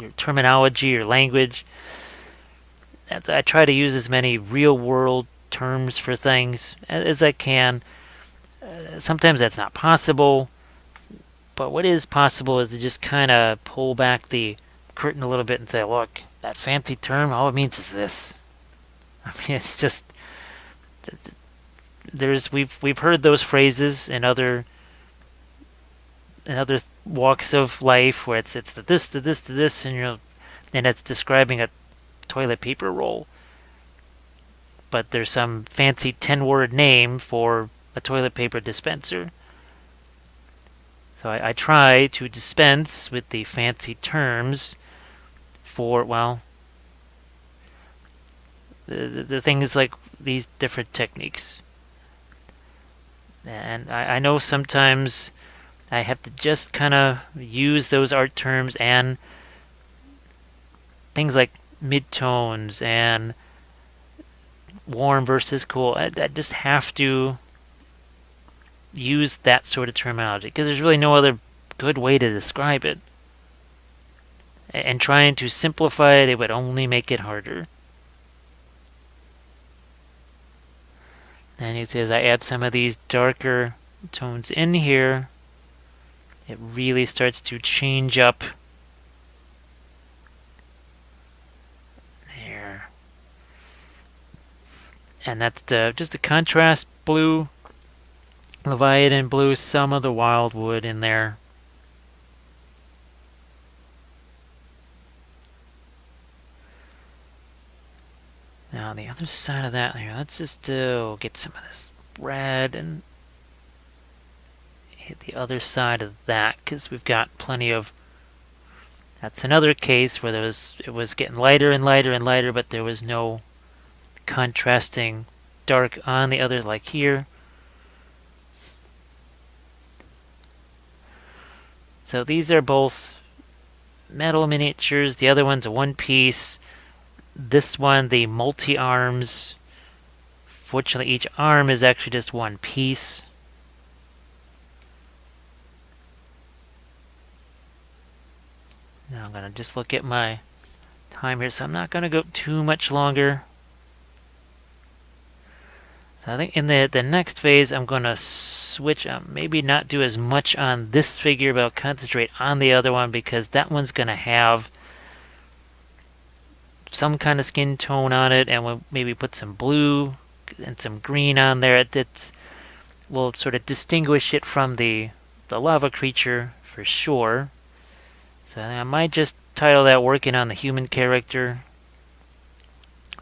your terminology or language? I try to use as many real-world terms for things as I can. Sometimes that's not possible, but what is possible is to just kind of pull back the curtain a little bit and say, look, that fancy term, all it means is this. I mean, it's just we've heard those phrases in other walks of life where it's the this, the this, the this, and it's describing a toilet paper roll. But there's some fancy 10-word name for a toilet paper dispenser. So I try to dispense with the fancy terms for, well, the things like these different techniques. And I know sometimes I have to just kind of use those art terms and things like midtones and warm versus cool. I just have to use that sort of terminology because there's really no other good way to describe it. And trying to simplify it would only make it harder. And you see as I add some of these darker tones in here, it really starts to change up. There. And that's just the contrast blue, Leviathan blue, some of the wildwood in there. Now on the other side of that here, let's just get some of this red and hit the other side of that because we've got plenty of. That's another case where it was getting lighter and lighter and lighter, but there was no contrasting dark on the other, like here. So these are both metal miniatures. The other one's a one piece. This one, the multi-arms. Fortunately, each arm is actually just one piece. Now I'm going to just look at my time here, so I'm not going to go too much longer. So I think in the next phase, I'm going to switch up, maybe not do as much on this figure, but I'll concentrate on the other one because that one's going to have some kind of skin tone on it, and we'll maybe put some blue and some green on there. It will sort of distinguish it from the lava creature for sure. So I might just title that Working on the Human Character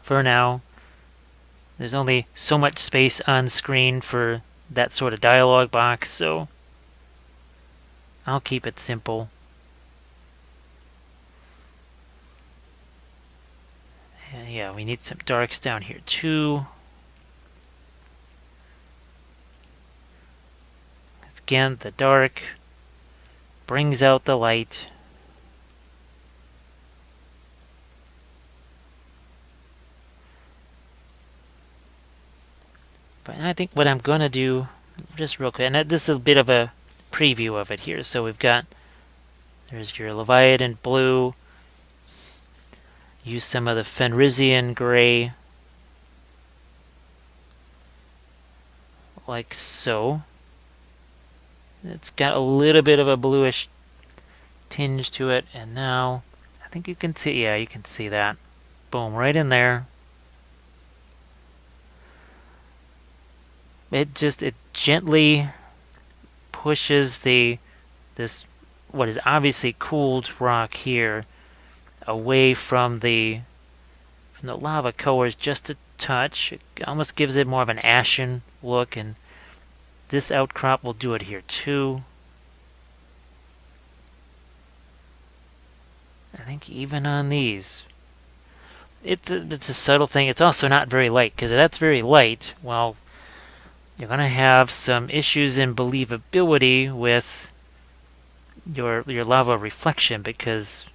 for now. There's only so much space on screen for that sort of dialogue box, so I'll keep it simple. And yeah, we need some darks down here too. Again, the dark brings out the light. But I think what I'm going to do, just real quick, and this is a bit of a preview of it here. So we've got, there's your Leviathan blue. Use some of the Fenrisian gray. Like so. It's got a little bit of a bluish tinge to it. And now, I think you can see, yeah, you can see that. Boom, right in there. It gently pushes this what is obviously cooled rock here away from the lava colors just a touch. It almost gives it more of an ashen look, and this outcrop will do it here too. I think even on these, it's a subtle thing. It's also not very light, because if that's very light, well, you're going to have some issues in believability with your lava reflection, because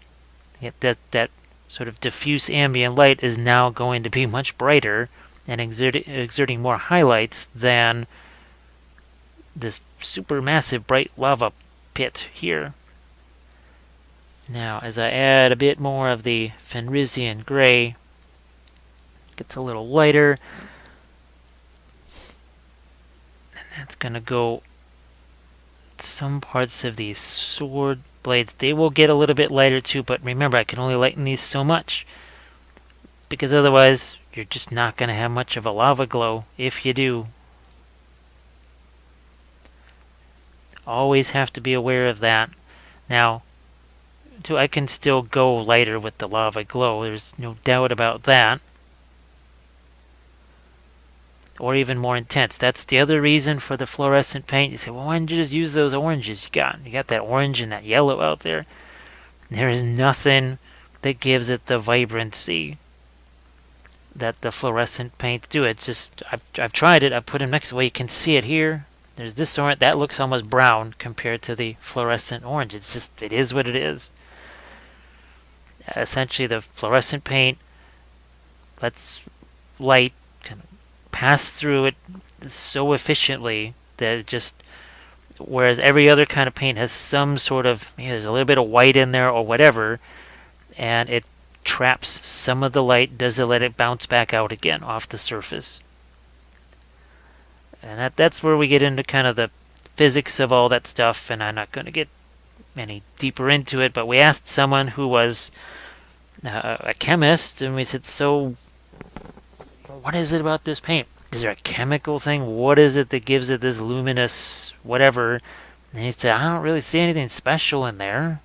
that sort of diffuse ambient light is now going to be much brighter and exerting more highlights than this super massive bright lava pit here. Now, as I add a bit more of the Fenrisian gray, it gets a little lighter. That's going to go some parts of these sword blades. They will get a little bit lighter too, but remember, I can only lighten these so much, because otherwise you're just not going to have much of a lava glow if you do. Always have to be aware of that. Now, I can still go lighter with the lava glow. There's no doubt about that. Or even more intense. That's the other reason for the fluorescent paint. You say, well, why didn't you just use those oranges you got? You got that orange and that yellow out there. There is nothing that gives it the vibrancy that the fluorescent paints do. It's just, I've tried it. I've put them next to, well, you can see it here. There's this orange. That looks almost brown compared to the fluorescent orange. It's just, it is what it is. Essentially, the fluorescent paint lets light kind of pass through it so efficiently That it just, whereas every other kind of paint has some sort of, there's a little bit of white in there or whatever, and it traps some of the light. Does it let it bounce back out again off the surface? And that's where we get into kind of the physics of all that stuff, and I'm not going to get any deeper into it, but we asked someone who was a chemist, and we said, so what is it about this paint? Is there a chemical thing? What is it that gives it this luminous whatever? And he said, I don't really see anything special in there.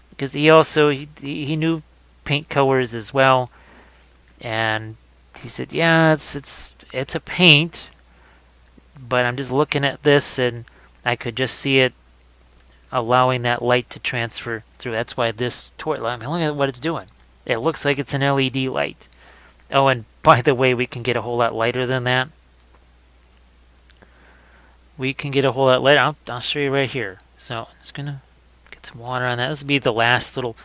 Because he knew paint colors as well. And he said, yeah, it's a paint, but I'm just looking at this and I could just see it allowing that light to transfer through. That's why this torch light, look at what it's doing. It looks like it's an LED light. Oh, and by the way, we can get a whole lot lighter than that. We can get a whole lot lighter. I'll show you right here. So I'm just going to get some water on that. This will be the last little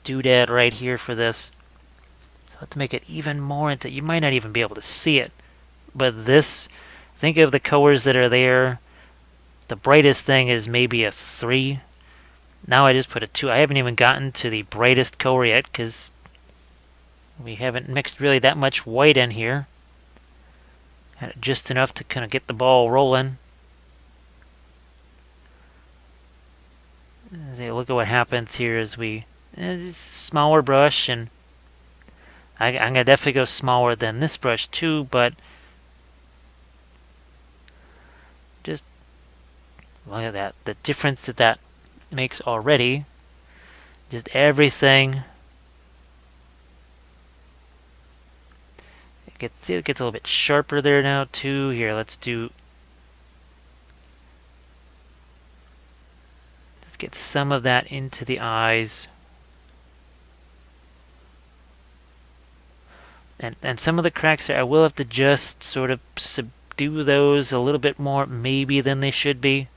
doodad right here for this. So let's make it even more into, you might not even be able to see it. But this, think of the colors that are there. The brightest thing is maybe a 3. Now I just put a 2. I haven't even gotten to the brightest color yet because we haven't mixed really that much white in here. Just enough to kind of get the ball rolling. Look at what happens here as we... smaller brush, and I'm going to definitely go smaller than this brush too, but just look at that. The difference that makes already. Just everything... It gets a little bit sharper there now too. Here, let's get some of that into the eyes. And some of the cracks there, I will have to just sort of subdue those a little bit more maybe than they should be.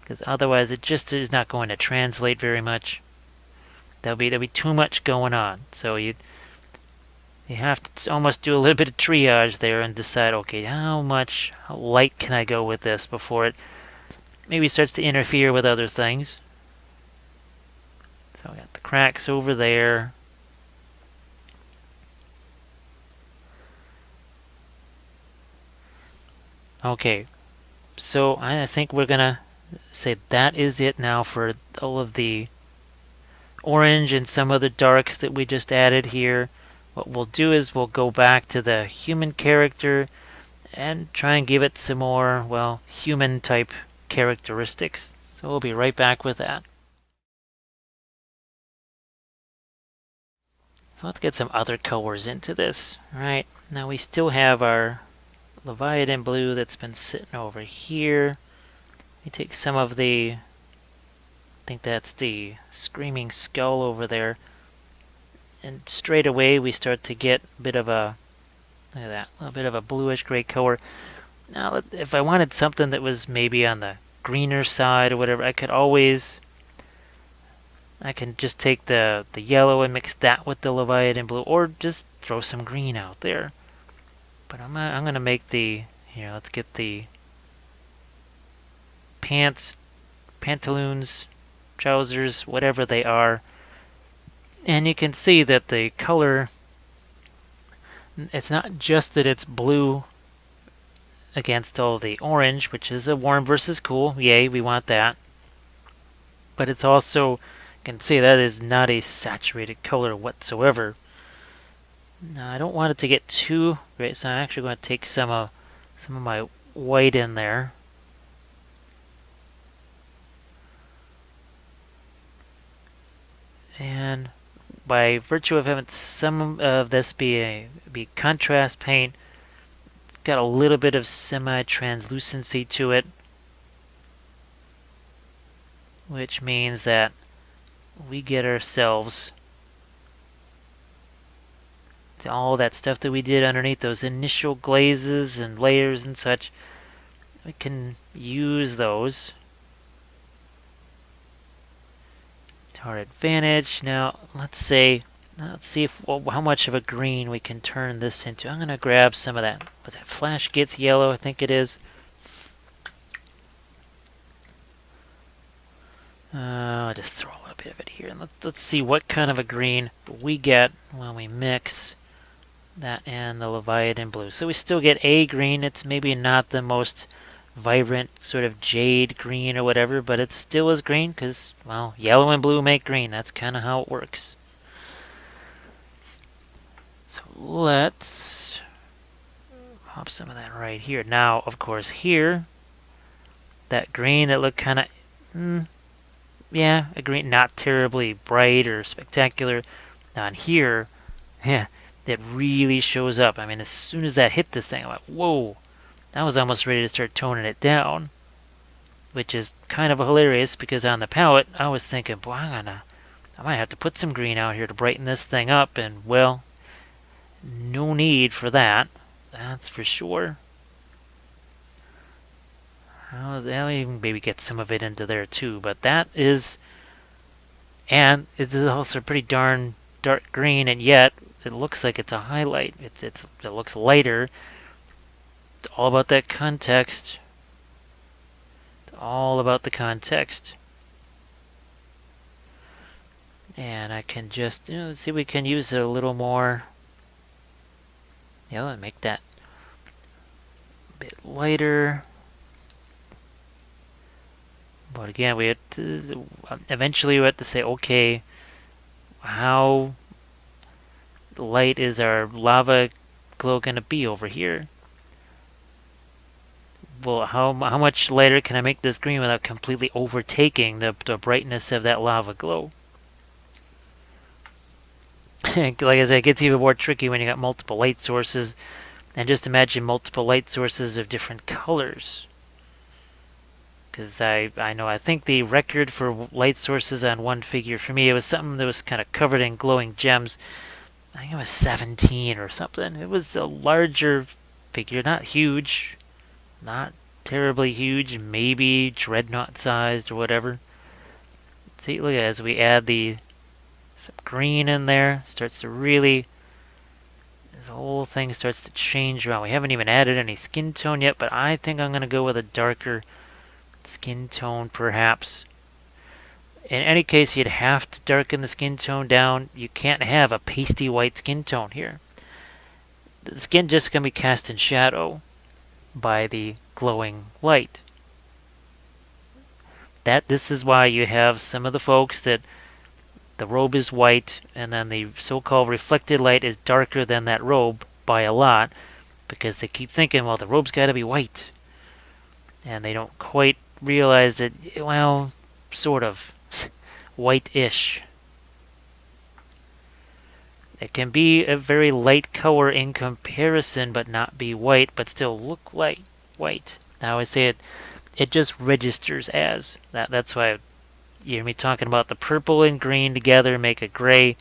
Because otherwise it just is not going to translate very much. There'll be too much going on. So you have to almost do a little bit of triage there and decide, okay, how light can I go with this before it maybe starts to interfere with other things. So I got the cracks over there. Okay, so I think we're going to say that is it now for all of the orange and some of the darks that we just added here. What we'll do is we'll go back to the human character and try and give it some more, well, human type characteristics. So we'll be right back with that. So let's get some other colors into this. All right, now we still have our Leviathan blue that's been sitting over here. We take some of the, I think that's the Screaming Skull over there. And straight away we start to get a bit of a, look at that, a little bit of a bluish gray color. Now if I wanted something that was maybe on the greener side or whatever, I can just take the yellow and mix that with the Leviathan blue, or just throw some green out there. But I'm going to make the, here, let's get the pantaloons, trousers, whatever they are. And you can see that the color, it's not just that it's blue against all the orange, which is a warm versus cool. Yay, we want that. But it's also, you can see that is not a saturated color whatsoever. Now, I don't want it to get too great, so I'm actually going to take some of my white in there. And by virtue of having some of this be contrast paint, it's got a little bit of semi-translucency to it, which means that we get ourselves all that stuff that we did underneath those initial glazes and layers and such. We can use those to our advantage. Now let's see if how much of a green we can turn this into. I'm going to grab some of that. Was that Flash Gets Yellow? I think it is. I'll just throw a little bit of it here, and let's see what kind of a green we get when we mix that and the Leviathan blue. So we still get a green. It's maybe not the most vibrant sort of jade green or whatever, but it still is green because, well, yellow and blue make green. That's kind of how it works. So let's pop some of that right here. Now, of course, here, that green that looked kind of, yeah, a green, not terribly bright or spectacular. On here, yeah, that really shows up. I mean, as soon as that hit this thing, I'm like, whoa, I was almost ready to start toning it down, which is kind of hilarious because on the palette, I was thinking, boy, I might have to put some green out here to brighten this thing up, and well, no need for that. That's for sure. I'll even maybe get some of it into there too, but that is, and it's also pretty darn dark green, and yet it looks like it's a highlight. It looks lighter. It's all about that context. It's all about the context. And I can just see we can use it a little more. Yeah, make that a bit lighter. But again, we have to, eventually we have to say, okay, how light is our lava glow going to be over here? Well, how much lighter can I make this green without completely overtaking the brightness of that lava glow? Like I said, it gets even more tricky when you got multiple light sources. And just imagine multiple light sources of different colors. Because I think the record for light sources on one figure, for me, it was something that was kind of covered in glowing gems. I think it was 17 or something. It was a larger figure, not huge, not terribly huge, maybe dreadnought sized or whatever. See, look at as we add some green in there, starts to really, this whole thing starts to change around. We haven't even added any skin tone yet, but I think I'm going to go with a darker skin tone perhaps. In any case, you'd have to darken the skin tone down. You can't have a pasty white skin tone here. The skin just going to be cast in shadow by the glowing light. This is why you have some of the folks that the robe is white and then the so-called reflected light is darker than that robe by a lot because they keep thinking, well, the robe's got to be white. And they don't quite realize that, well, sort of white-ish. It can be a very light color in comparison, but not be white, but still look like white. I always say it just registers as. That's why you hear me talking about the purple and green together make a gray.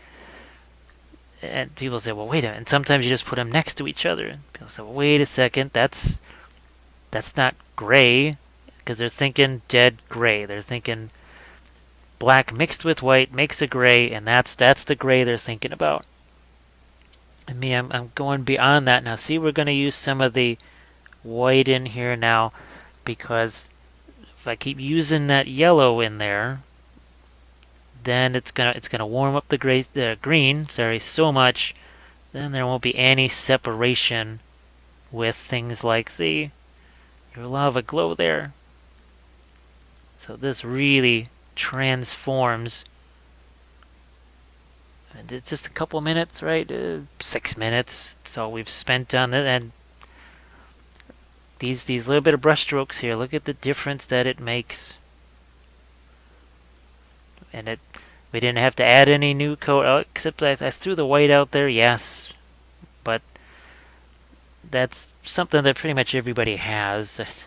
And people say, well, wait a minute. And sometimes you just put them next to each other. And people say, well, wait a second. That's not gray. Because they're thinking dead gray. They're thinking black mixed with white makes a gray, and that's the gray they're thinking about. And me, I'm going beyond that now. See, we're going to use some of the white in here now, because if I keep using that yellow in there, then it's gonna warm up the green so much, then there won't be any separation with things like your lava glow there. So this really transforms. And it's just a couple minutes, right? 6 minutes. That's all we've spent on it. And these little bit of brush strokes here, look at the difference that it makes. And we didn't have to add any new coat, except I threw the white out there, yes. But that's something that pretty much everybody has.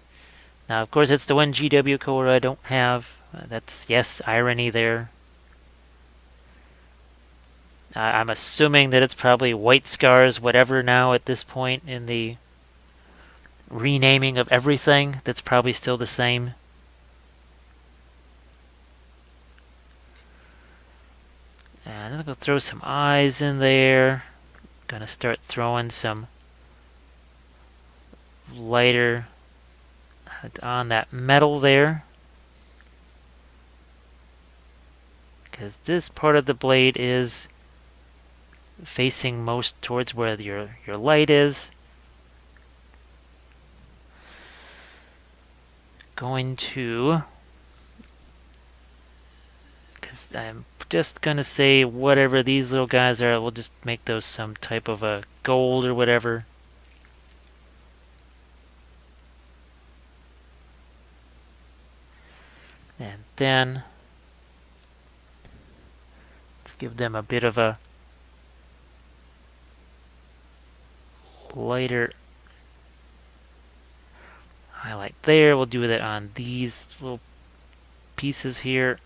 Now, of course, it's the one GW color I don't have. That's, yes, irony there. I'm assuming that it's probably white scars, whatever now at this point in the renaming of everything. That's probably still the same. And I'm going to throw some eyes in there. Going to start throwing some lighter on that metal there. because this part of the blade is facing most towards where your light is. Going to, because I'm just gonna say whatever these little guys are, we'll just make those some type of a gold or whatever. And then let's give them a bit of a lighter highlight there. We'll do that on these little pieces here.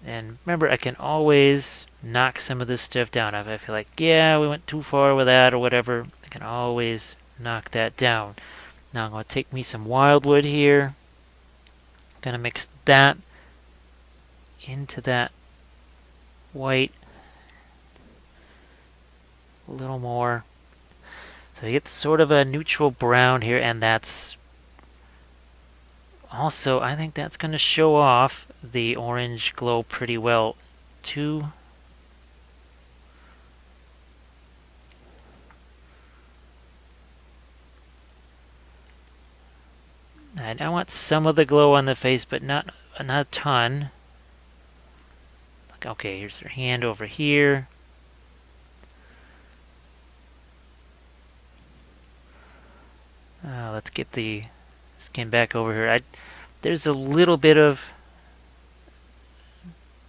And remember, I can always knock some of this stuff down. If I feel like, yeah, we went too far with that or whatever, I can always knock that down. Now I'm going to take me some wildwood here. I'm going to mix that into that white a little more. So you get sort of a neutral brown here, and that's also, I think that's going to show off the orange glow pretty well too. I want some of the glow on the face, but not a ton. Okay, here's her hand over here. Let's get the skin back over here. There's a little bit of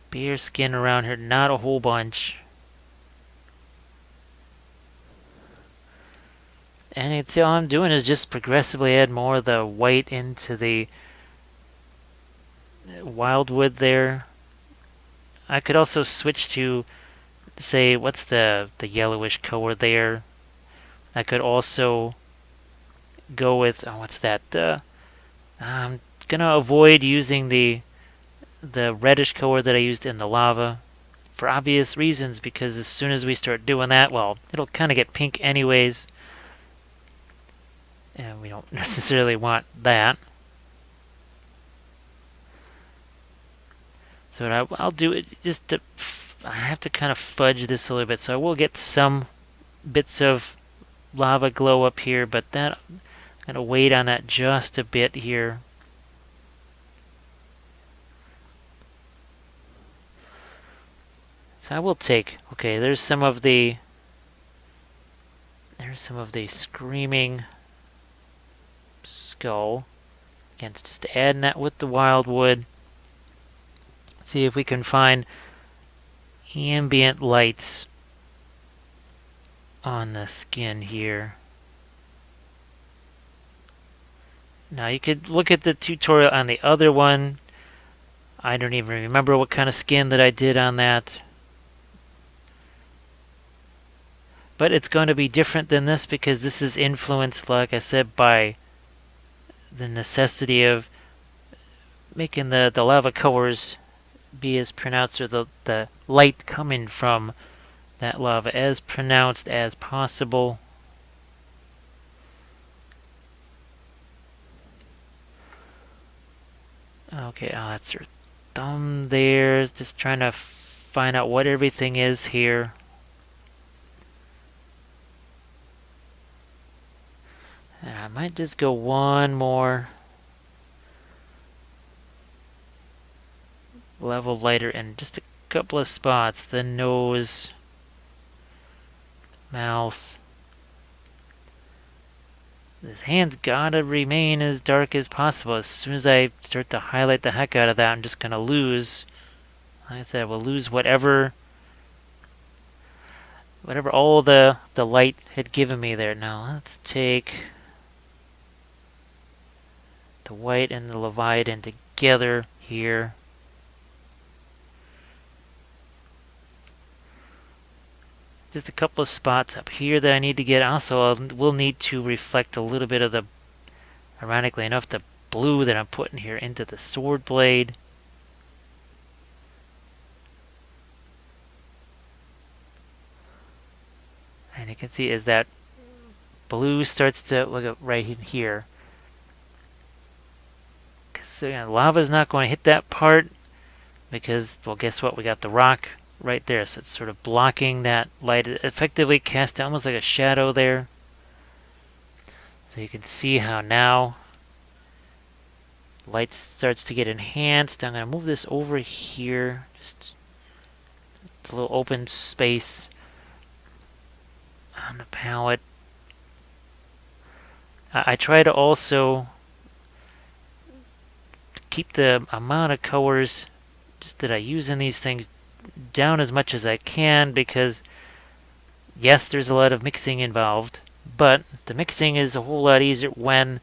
bare skin around here, not a whole bunch. And you can see all I'm doing is just progressively add more of the white into the wildwood there. I could also switch to, say, what's the yellowish color there. I could also go with, what's that? I'm gonna avoid using the reddish color that I used in the lava for obvious reasons, because as soon as we start doing that, well, it'll kind of get pink anyways. And we don't necessarily want that. So what I'll do it just to, I have to kind of fudge this a little bit, so I will get some bits of lava glow up here, but that I'm gonna wait on that just a bit here. So I will take, okay, there's some of the screaming skull. Again, it's just adding that with the wildwood. See if we can find ambient lights on the skin here. Now you could look at the tutorial on the other one. I don't even remember what kind of skin that I did on that. But it's going to be different than this because this is influenced, like I said, by the necessity of making the lava colors be as pronounced, or the light coming from that lava as pronounced as possible. Okay, that's her thumb there. Just trying to find out what everything is here. And I might just go one more level lighter in just a couple of spots. The nose, mouth. This hand's gotta remain as dark as possible. As soon as I start to highlight the heck out of that, I'm just gonna lose. Like I said, we'll lose whatever all the light had given me there. Now let's take the white and the Leviathan together here. Just a couple of spots up here that I need to get. Also, we'll need to reflect a little bit of the, ironically enough, the blue that I'm putting here into the sword blade. And you can see as that blue starts to, look at right in here, So yeah, lava's not going to hit that part because, well, guess what? We got the rock right there, so it's sort of blocking that light. It effectively cast almost like a shadow there. So you can see how now light starts to get enhanced. I'm going to move this over here. Just it's a little open space on the palette. I try to also keep the amount of colors just that I use in these things down as much as I can, because yes, there's a lot of mixing involved, but the mixing is a whole lot easier when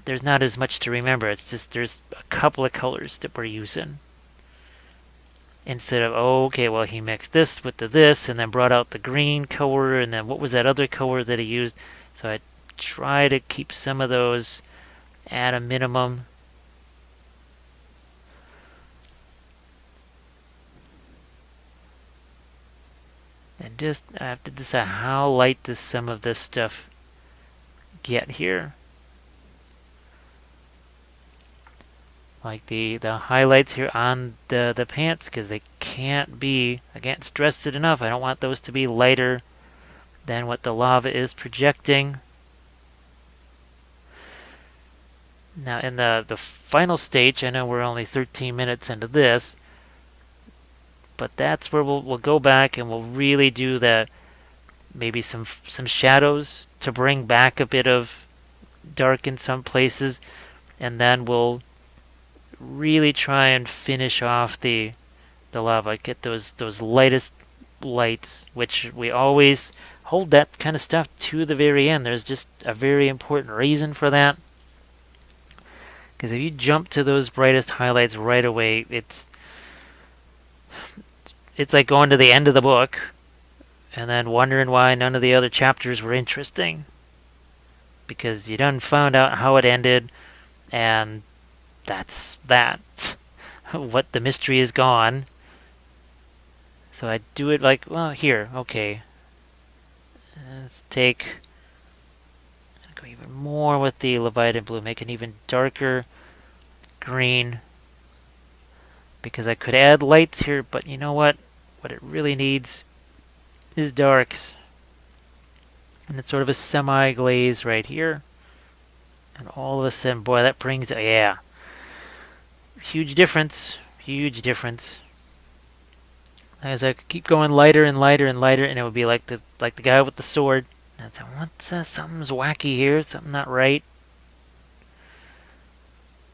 there's not as much to remember. It's just there's a couple of colors that we're using. Instead of, oh, okay, well, he mixed this with the this and then brought out the green color, and then what was that other color that he used? So I try to keep some of those at a minimum. And just, I have to decide how light does some of this stuff get here. Like the highlights here on the pants, because they can't be, I can't stress it enough, I don't want those to be lighter than what the lava is projecting. Now in the final stage, I know we're only 13 minutes into this, but that's where we'll go back and we'll really do that, maybe some shadows to bring back a bit of dark in some places, and then we'll really try and finish off the lava, get those lightest lights, which we always hold that kind of stuff to the very end. There's just a very important reason for that, because if you jump to those brightest highlights right away, it's like going to the end of the book and then wondering why none of the other chapters were interesting, because you done found out how it ended, and that's that. What the mystery is gone. So I do it like, well, here, okay. Let's take, go even more with the Leviathan blue, make an even darker green, because I could add lights here, but you know what? What it really needs is darks. And it's sort of a semi-glaze right here. And all of a sudden, boy, that brings, yeah. Huge difference. Huge difference. As I could keep going lighter and lighter and lighter, and it would be like the guy with the sword. And I'd say, what? Something's wacky here. Something not right.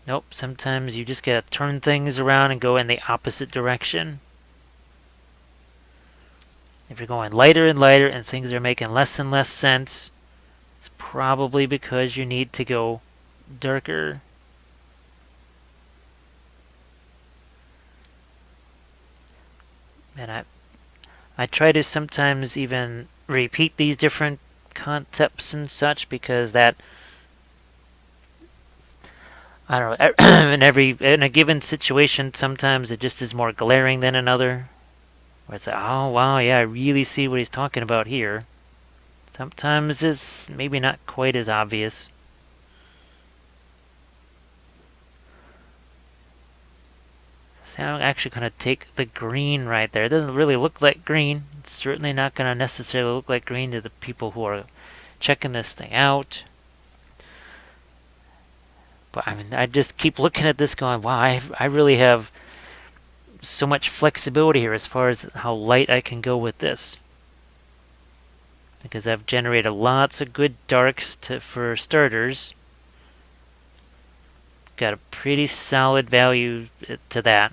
Nope. Sometimes you just gotta turn things around and go in the opposite direction. If you're going lighter and lighter and things are making less and less sense, it's probably because you need to go darker. And I try to sometimes even repeat these different concepts and such, because that, I don't know, in a given situation, sometimes it just is more glaring than another. Where it's like, oh wow, yeah, I really see what he's talking about here. Sometimes it's maybe not quite as obvious. So I'm actually going to take the green right there. It doesn't really look like green. It's certainly not going to necessarily look like green to the people who are checking this thing out. But I mean, I just keep looking at this going, wow, I really have so much flexibility here as far as how light I can go with this. Because I've generated lots of good darks for starters. Got a pretty solid value to that.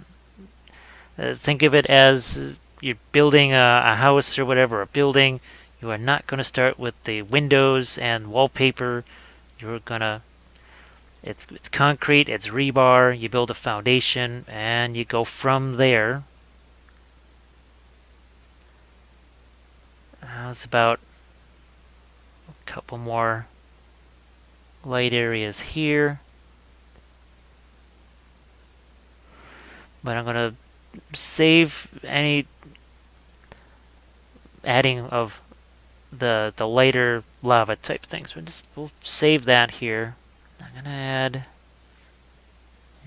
Think of it as you're building a house or whatever, a building. You are not going to start with the windows and wallpaper. You're going to, it's concrete, it's rebar, you build a foundation, and you go from there. It's about a couple more light areas here. But I'm going to save any adding of the lighter lava type things. We'll save that here. I'm going to add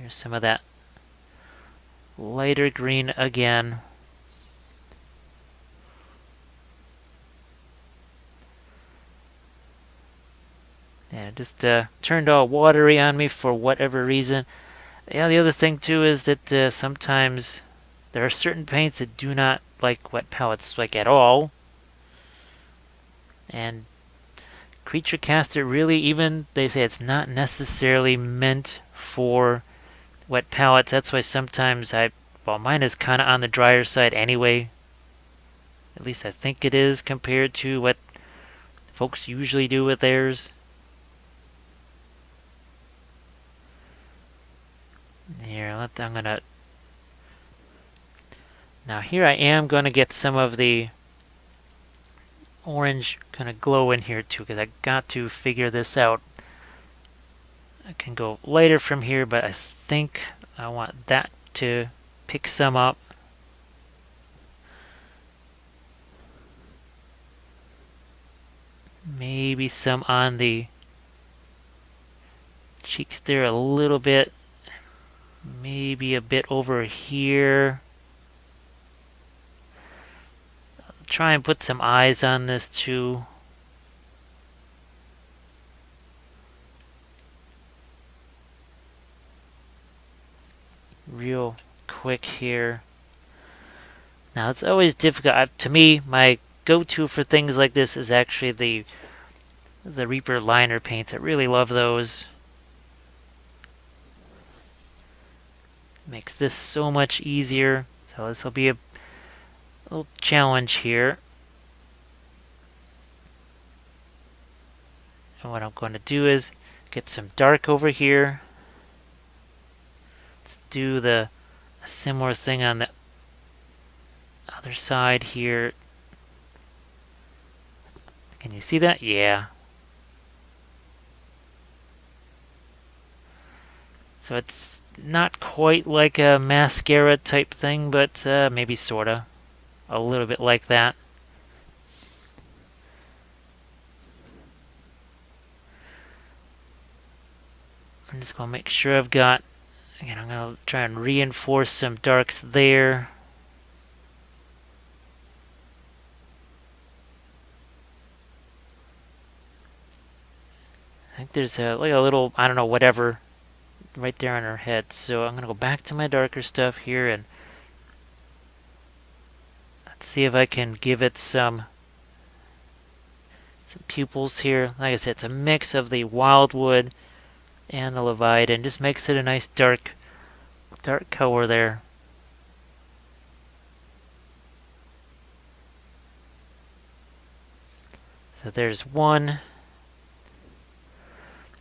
Here's some of that lighter green again. Yeah, it just turned all watery on me for whatever reason. Yeah, the other thing too is that sometimes there are certain paints that do not like wet palettes like at all. And Creature Caster really, even they say it's not necessarily meant for wet palettes. That's why sometimes well, mine is kind of on the drier side anyway. At least I think it is compared to what folks usually do with theirs. Here, I'm gonna. Now here I am gonna get some of the orange kind of glow in here too, because I got to figure this out. I can go lighter from here, but I think I want that to pick some up. Maybe some on the cheeks there a little bit. Maybe a bit over here. I'll try and put some eyes on this too. Real quick here. Now it's always difficult. To me, my go-to for things like this is actually the Reaper liner paints. I really love those. Makes this so much easier. So this will be a little challenge here. And what I'm going to do is get some dark over here. Let's do a similar thing on the other side here. Can you see that? Yeah. So it's not quite like a mascara type thing, but maybe sorta. A little bit like that. I'm just going to make sure I've got... Again, I'm going to try and reinforce some darks there. I think there's like a little, I don't know, whatever, right there on her head. So I'm going to go back to my darker stuff here and let's see if I can give it some pupils here. Like I said, it's a mix of the Wildwood and the Leviathan. Just makes it a nice dark color there. So there's one.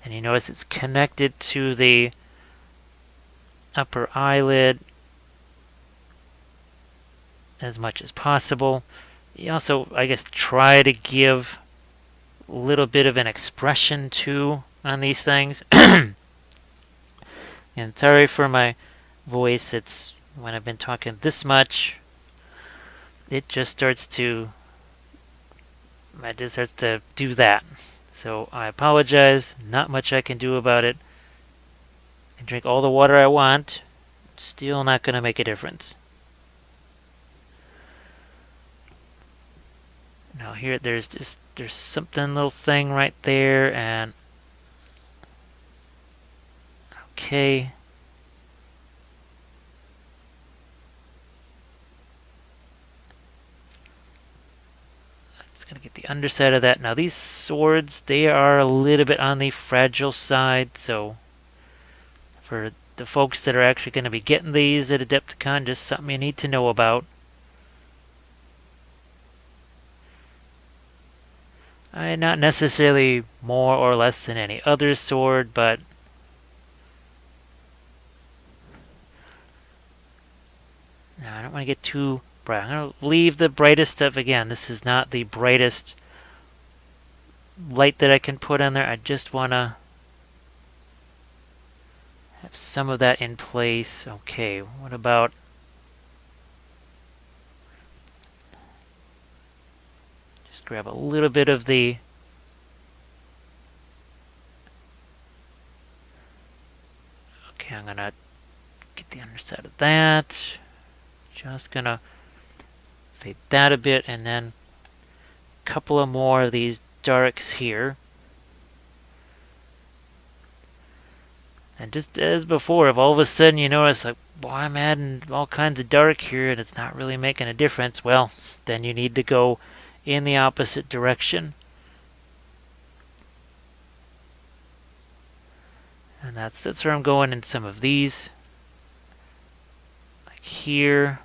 And you notice it's connected to the upper eyelid as much as possible. You also, I guess, try to give a little bit of an expression too on these things. And sorry for my voice. It's when I've been talking this much, it just starts to do that. So I apologize. Not much I can do about it. I can drink all the water I want. Still not going to make a difference. Now here there's something, little thing right there, and okay. I'm just gonna get the underside of that. Now these swords, they are a little bit on the fragile side, so for the folks that are actually going to be getting these at AdeptiCon, just something you need to know about. Not necessarily more or less than any other sword, but no, I don't want to get too bright. I'm going to leave the brightest stuff. Again, this is not the brightest light that I can put on there. I just want to have some of that in place. Okay, what about... Just grab a little bit of the... Okay, I'm going to contrast out of that. Just gonna fade that a bit, and then a couple of more of these darks here. And just as before, if all of a sudden you notice, like, well, I'm adding all kinds of dark here and it's not really making a difference, well, then you need to go in the opposite direction. And that's where I'm going in some of these. Like here.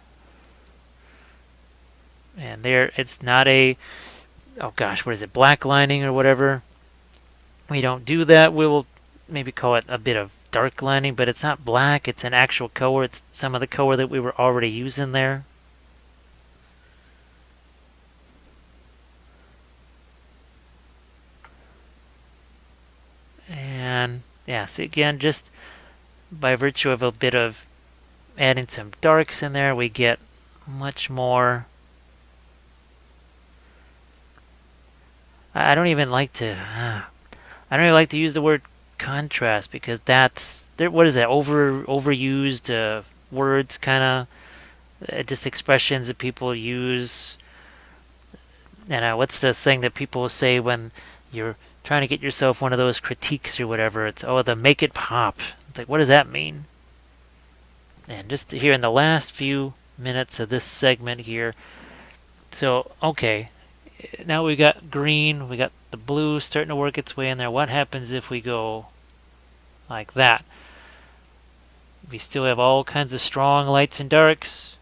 And there, it's not a, oh gosh, what is it, black lining or whatever. We don't do that. We will maybe call it a bit of dark lining, but it's not black, it's an actual color. It's some of the color that we were already using there. And yeah, see, again, just by virtue of a bit of adding some darks in there, we get much more. I don't even like to use the word contrast, because that's what is that, overused words, kind of just expressions that people use. And what's the thing that people say when you're trying to get yourself one of those critiques or whatever? It's, oh, the make it pop. It's like, what does that mean? And just here in the last few minutes of this segment here, so okay, now we got green, we got the blue starting to work its way in there. What happens if we go like that? We still have all kinds of strong lights and darks.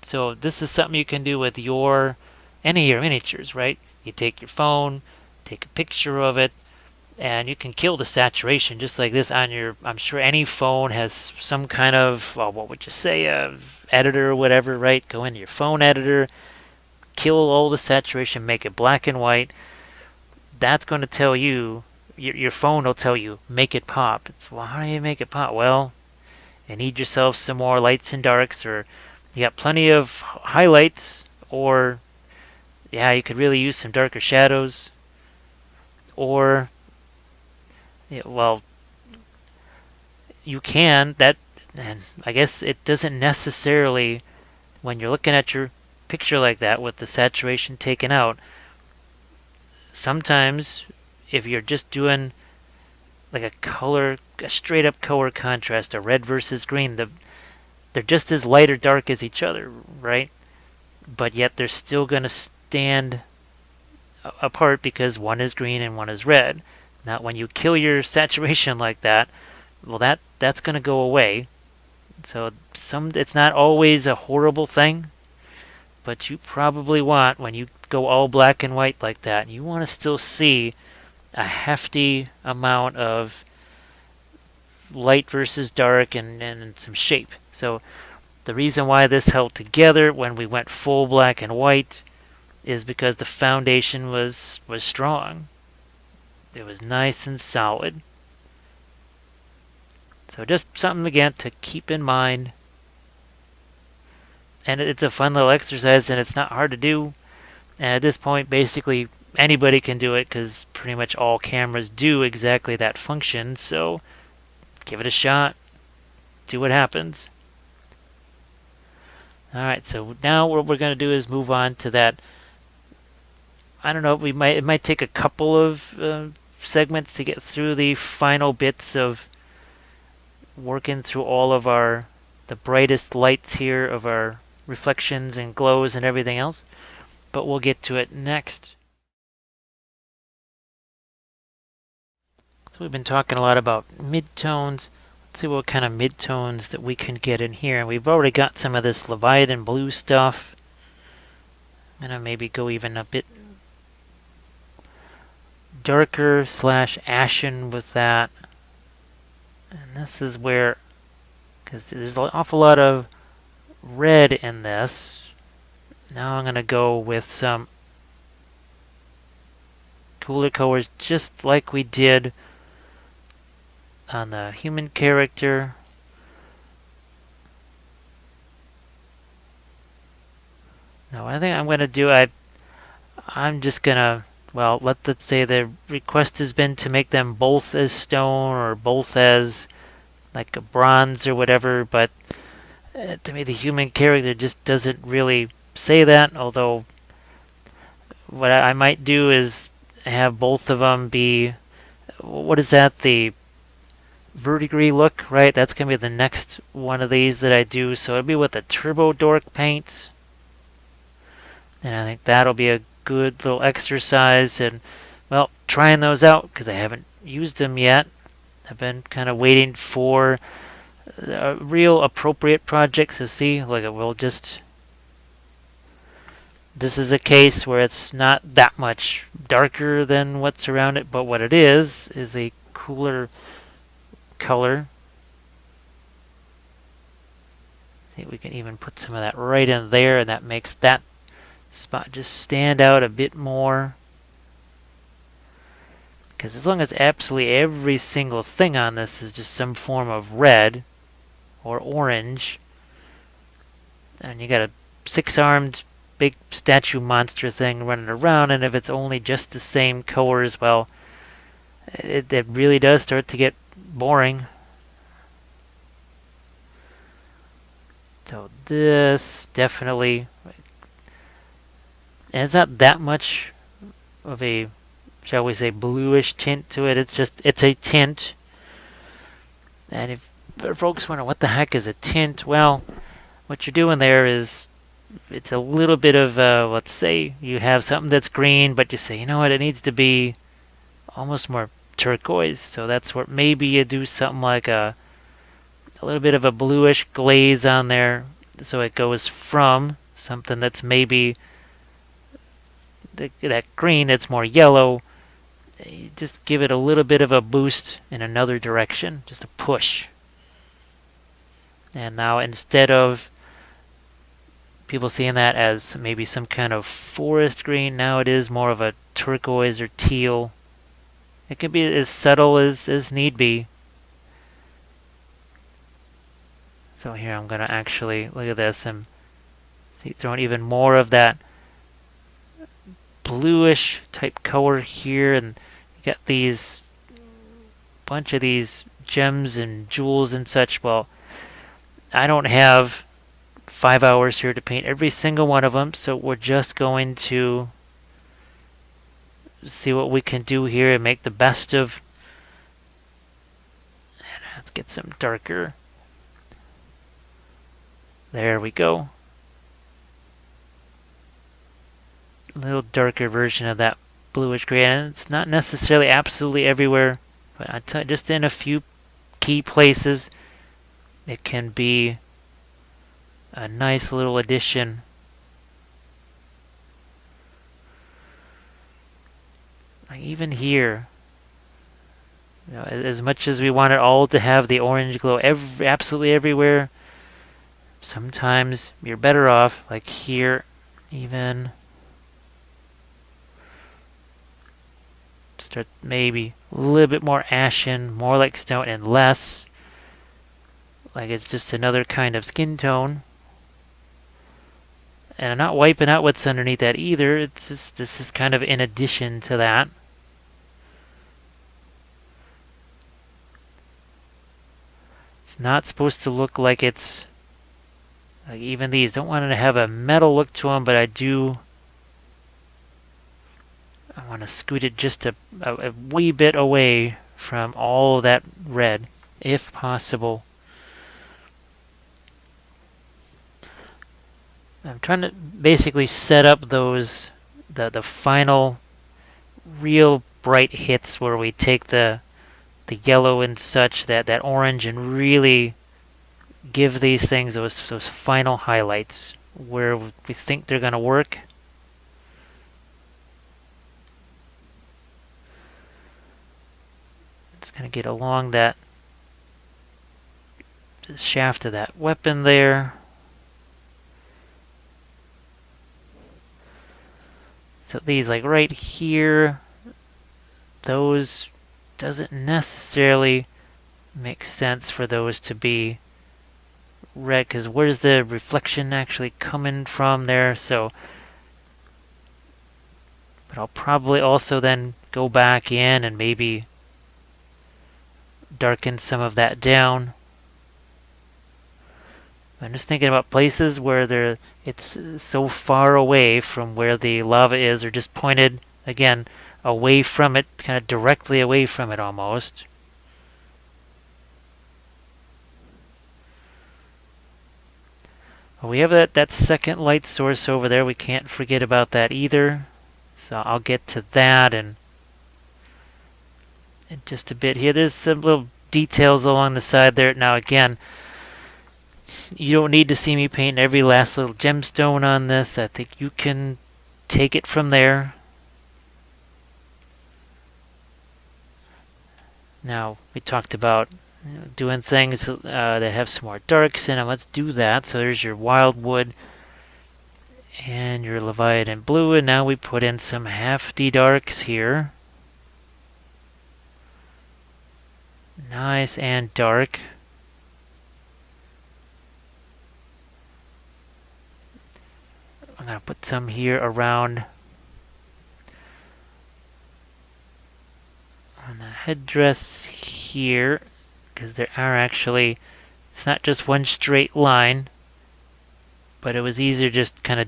So this is something you can do with any of your miniatures, right? You take your phone, take a picture of it, and you can kill the saturation just like this on your, I'm sure any phone has some kind of, well, what would you say, editor or whatever, right? Go into your phone editor, kill all the saturation, make it black and white. That's going to tell you, your phone will tell you, make it pop. It's, well, how do you make it pop? Well, you need yourself some more lights and darks, or you got plenty of highlights, or yeah, you could really use some darker shadows, or yeah, well, you can, and I guess it doesn't necessarily, when you're looking at your picture like that with the saturation taken out, sometimes if you're just doing like a straight up color contrast, a red versus green, they're just as light or dark as each other, right? But yet they're still going to stand apart because one is green and one is red. Now, when you kill your saturation like that, well, that's going to go away. So it's not always a horrible thing, but you probably want, when you go all black and white like that, you want to still see a hefty amount of light versus dark and some shape. So the reason why this held together when we went full black and white is because the foundation was strong. It was nice and solid. So just something, again, to keep in mind. And it's a fun little exercise, and it's not hard to do. And at this point, basically, anybody can do it, because pretty much all cameras do exactly that function. So give it a shot. See what happens. Alright, so now what we're going to do is move on to that. I don't know, it might take a couple of segments to get through the final bits of working through all of the brightest lights here of our reflections and glows and everything else, but we'll get to it next. So we've been talking a lot about midtones. Let's see what kind of midtones that we can get in here. And we've already got some of this Leviathan blue stuff. I'm going to maybe go even a bit darker / ashen with that. And this is where, because there's an awful lot of red in this. Now I'm going to go with some cooler colors, just like we did on the human character. Now I think I'm going to do, I'm just going to, well, let's say the request has been to make them both as stone or both as like a bronze or whatever, but To me, the human character just doesn't really say that, although what I might do is have both of them be, what is that, the verdigris look, right? That's going to be the next one of these that I do. So it'll be with the Turbo Dork paint. And I think that'll be a good little exercise. And, well, trying those out because I haven't used them yet. I've been kind of waiting for a real appropriate project to see. Like, it will just. This is a case where it's not that much darker than what's around it, but what it is a cooler color. I think we can even put some of that right in there, and that makes that spot just stand out a bit more. Because as long as absolutely every single thing on this is just some form of red or orange, and you got a six-armed big statue monster thing running around, and if it's only just the same colors, well, it really does start to get boring. So this definitely, and it's not that much of a, shall we say, bluish tint to it. It's a tint. And if folks wonder what the heck is a tint, well, what you're doing there is it's a little bit of, let's say you have something that's green, but you say, you know what, it needs to be almost more turquoise. So that's where maybe you do something like a little bit of a bluish glaze on there, so it goes from something that's maybe that green that's more yellow. You just give it a little bit of a boost in another direction, just a push. And now instead of people seeing that as maybe some kind of forest green, now it is more of a turquoise or teal. It can be as subtle as need be. So here I'm going to actually, look at this, and see, throwing even more of that bluish type color here, and you got these bunch of these gems and jewels and such. Well, I don't have 5 hours here to paint every single one of them, so we're just going to see what we can do here and make the best of. Let's get some darker. There we go. A little darker version of that bluish gray, and it's not necessarily absolutely everywhere, but just in a few key places it can be a nice little addition. Like even here, you know, as much as we want it all to have the orange glow absolutely everywhere, sometimes you're better off, like here, even start maybe a little bit more ashen, more like stone, and less like it's just another kind of skin tone. And I'm not wiping out what's underneath that either. It's just, this is kind of in addition to that. It's not supposed to look like it's like even these don't want to have a metal look to them, but I want to scoot it just a wee bit away from all that red, if possible. I'm trying to basically set up those the final real bright hits where we take the yellow and such, that orange, and really give these things those final highlights where we think they're going to work. Just going to get along that shaft of that weapon there. So these, like right here, those doesn't necessarily make sense for those to be red, because where's the reflection actually coming from there? So, but I'll probably also then go back in and maybe darken some of that down. I'm just thinking about places where it's so far away from where the lava is, or just pointed, again, away from it, kind of directly away from it almost. Well, we have that second light source over there. We can't forget about that either. So I'll get to that in just a bit here. There's some little details along the side there. Now again, you don't need to see me paint every last little gemstone on this. I think you can take it from there. Now, we talked about doing things that have some more darks in them. Let's do that. So there's your wildwood and your Leviathan blue, and now we put in some hefty darks here. Nice and dark. I'm going to put some here around on the headdress here, because there are actually, it's not just one straight line, but it was easier just kind of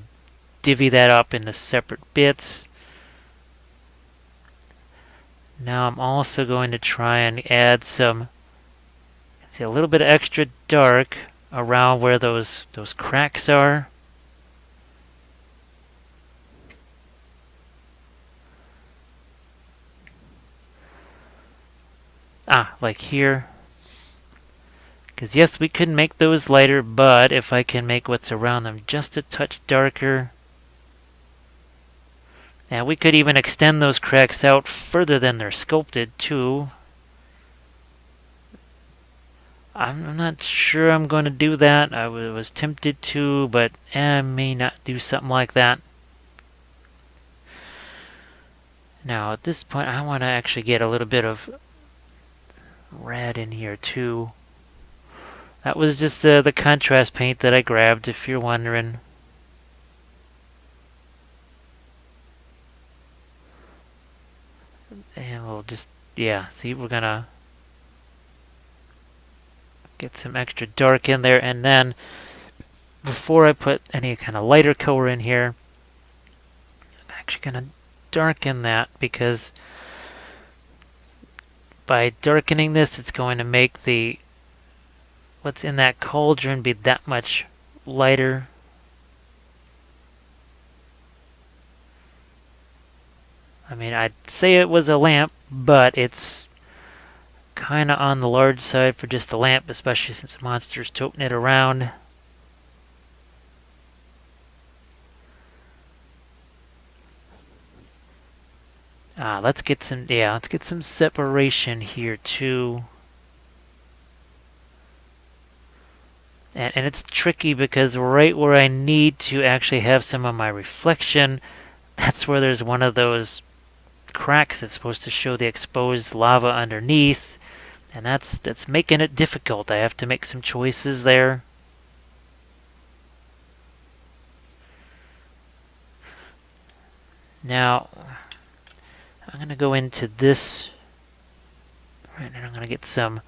divvy that up into separate bits. Now I'm also going to try and add some, see, a little bit of extra dark around where those cracks are. Like here. Because yes, we could make those lighter, but if I can make what's around them just a touch darker. Now we could even extend those cracks out further than they're sculpted too. I'm not sure I'm going to do that. I was tempted to, but I may not do something like that. Now at this point I want to actually get a little bit of red in here too. That was just the contrast paint that I grabbed, if you're wondering. And we'll just, yeah, see, we're gonna get some extra dark in there, and then before I put any kind of lighter color in here, I'm actually gonna darken that, because by darkening this, it's going to make the what's in that cauldron be that much lighter. I mean, I'd say it was a lamp, but it's kind of on the large side for just the lamp, especially since the monster's toting it around. Let's get some separation here too. And it's tricky because right where I need to actually have some of my reflection, that's where there's one of those cracks that's supposed to show the exposed lava underneath, and that's making it difficult. I have to make some choices there. Now, I'm going to go into this, right, and I'm going to get some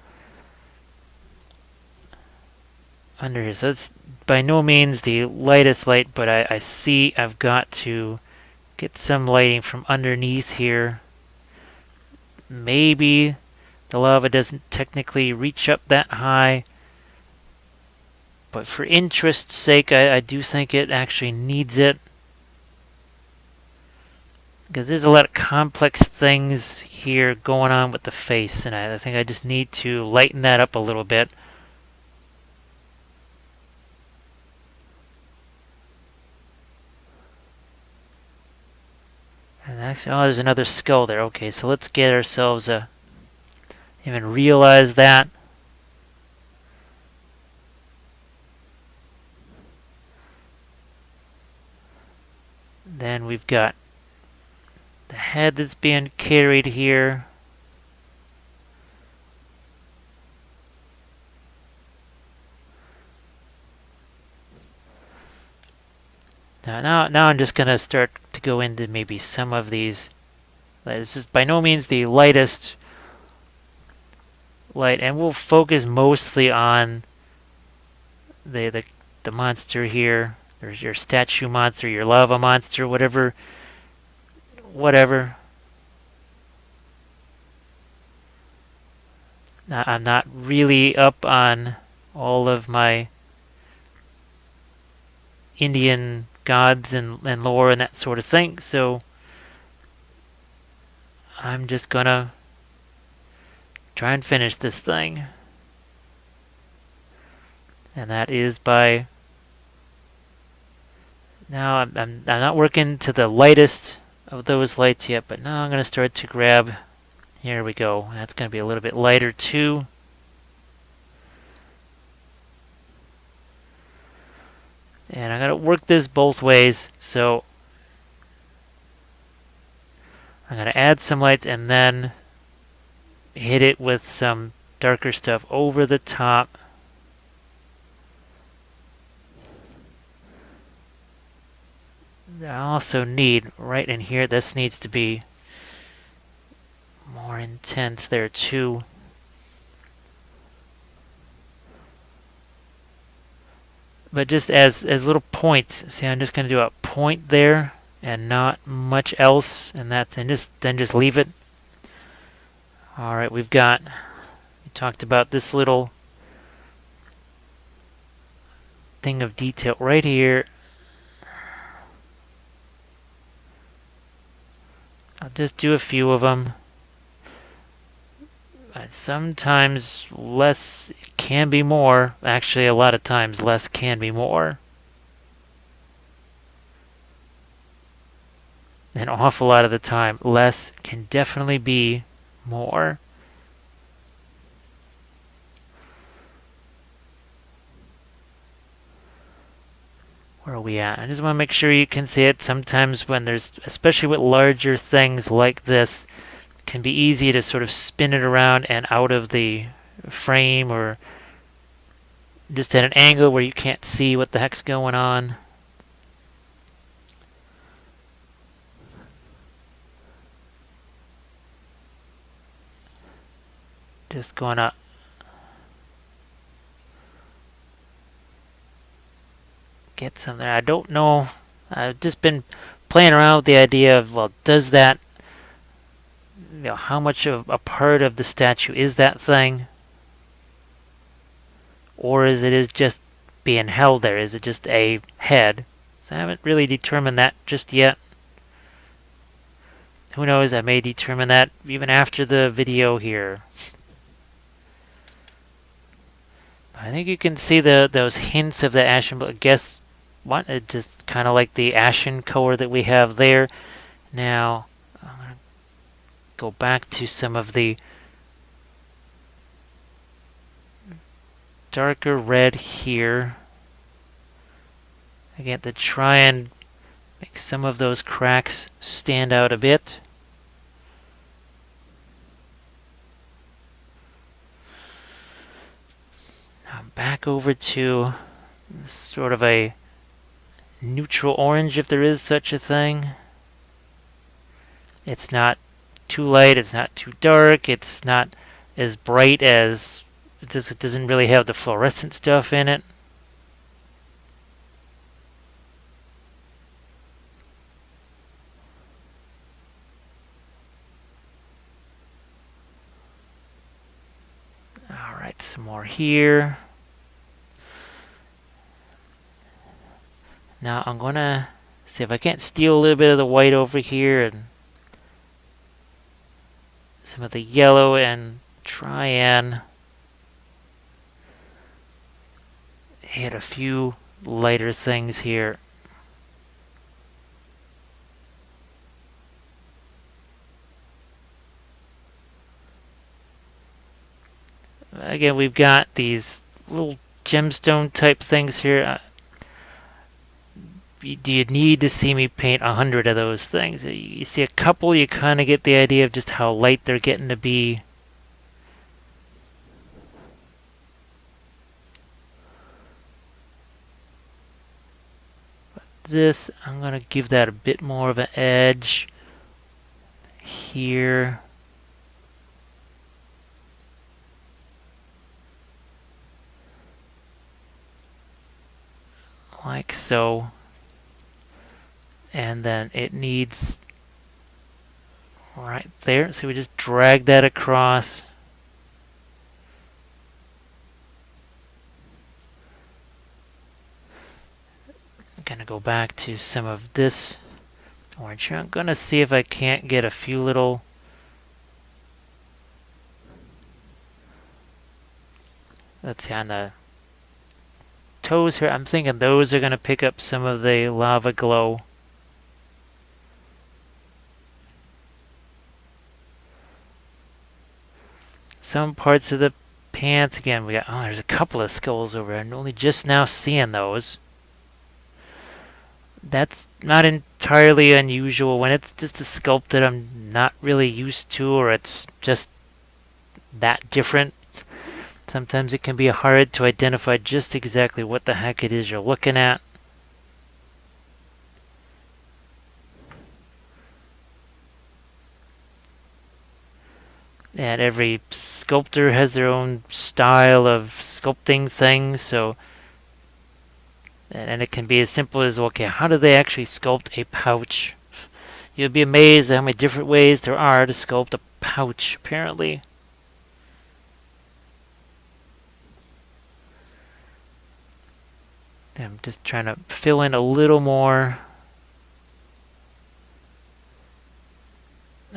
under here. So it's by no means the lightest light, but I see I've got to get some lighting from underneath here. Maybe the lava doesn't technically reach up that high, but for interest's sake, I do think it actually needs it. Because there's a lot of complex things here going on with the face, and I think I just need to lighten that up a little bit. And actually, oh, there's another skull there. Okay, so let's get ourselves a... even realize that. Then we've got the head that's being carried here. Now I'm just going to start to go into maybe some of these. This is by no means the lightest light, and we'll focus mostly on the the monster here. There's your statue monster, your lava monster, whatever. Now, I'm not really up on all of my Indian gods and lore and that sort of thing, so I'm just gonna try and finish this thing. And that is by... Now I'm not working to the lightest of those lights yet, but now I'm going to start to grab... Here we go. That's going to be a little bit lighter too. And I'm going to work this both ways, so I'm going to add some lights and then hit it with some darker stuff over the top. I also need, right in here, this needs to be more intense there too. But just as little points. See, I'm just going to do a point there and not much else, and then just leave it. All right, we talked about this little thing of detail right here. I'll just do a few of them. Sometimes less can be more. Actually, a lot of times less can be more. An awful lot of the time, less can definitely be more. Where are we at? I just want to make sure you can see it. Sometimes when there's, especially with larger things like this, it can be easy to sort of spin it around and out of the frame, or just at an angle where you can't see what the heck's going on. Just going to get some there. I don't know. I've just been playing around with the idea of, well, does that, how much of a part of the statue is that thing? Or is it just being held there? Is it just a head? So I haven't really determined that just yet. Who knows? I may determine that even after the video here. I think you can see those hints of the ashen. But guess what? It's just kind of like the ashen color that we have there. Now I'm gonna go back to some of the darker red here. Again, to try and make some of those cracks stand out a bit. Now back over to sort of a neutral orange, if there is such a thing. It's not too light, it's not too dark, it's not as bright as... It doesn't really have the fluorescent stuff in it. Alright, some more here. Now I'm going to see if I can't steal a little bit of the white over here and some of the yellow and try and hit a few lighter things here. Again, we've got these little gemstone type things here. Do you need to see me paint 100 of those things? You see a couple, you kind of get the idea of just how light they're getting to be. But this, I'm going to give that a bit more of an edge here. so. And then it needs right there. So we just drag that across. I'm going to go back to some of this orange here. I'm going to see if I can't get a few little... Let's see, on the toes here, I'm thinking those are going to pick up some of the lava glow. Some parts of the pants, again, we got, oh, there's a couple of skulls over there. I'm only just now seeing those. That's not entirely unusual when it's just a sculpt that I'm not really used to, or it's just that different. Sometimes it can be hard to identify just exactly what the heck it is you're looking at. And every sculptor has their own style of sculpting things, so and it can be as simple as, okay, how do they actually sculpt a pouch? You'll be amazed at how many different ways there are to sculpt a pouch, apparently. I'm just trying to fill in a little more.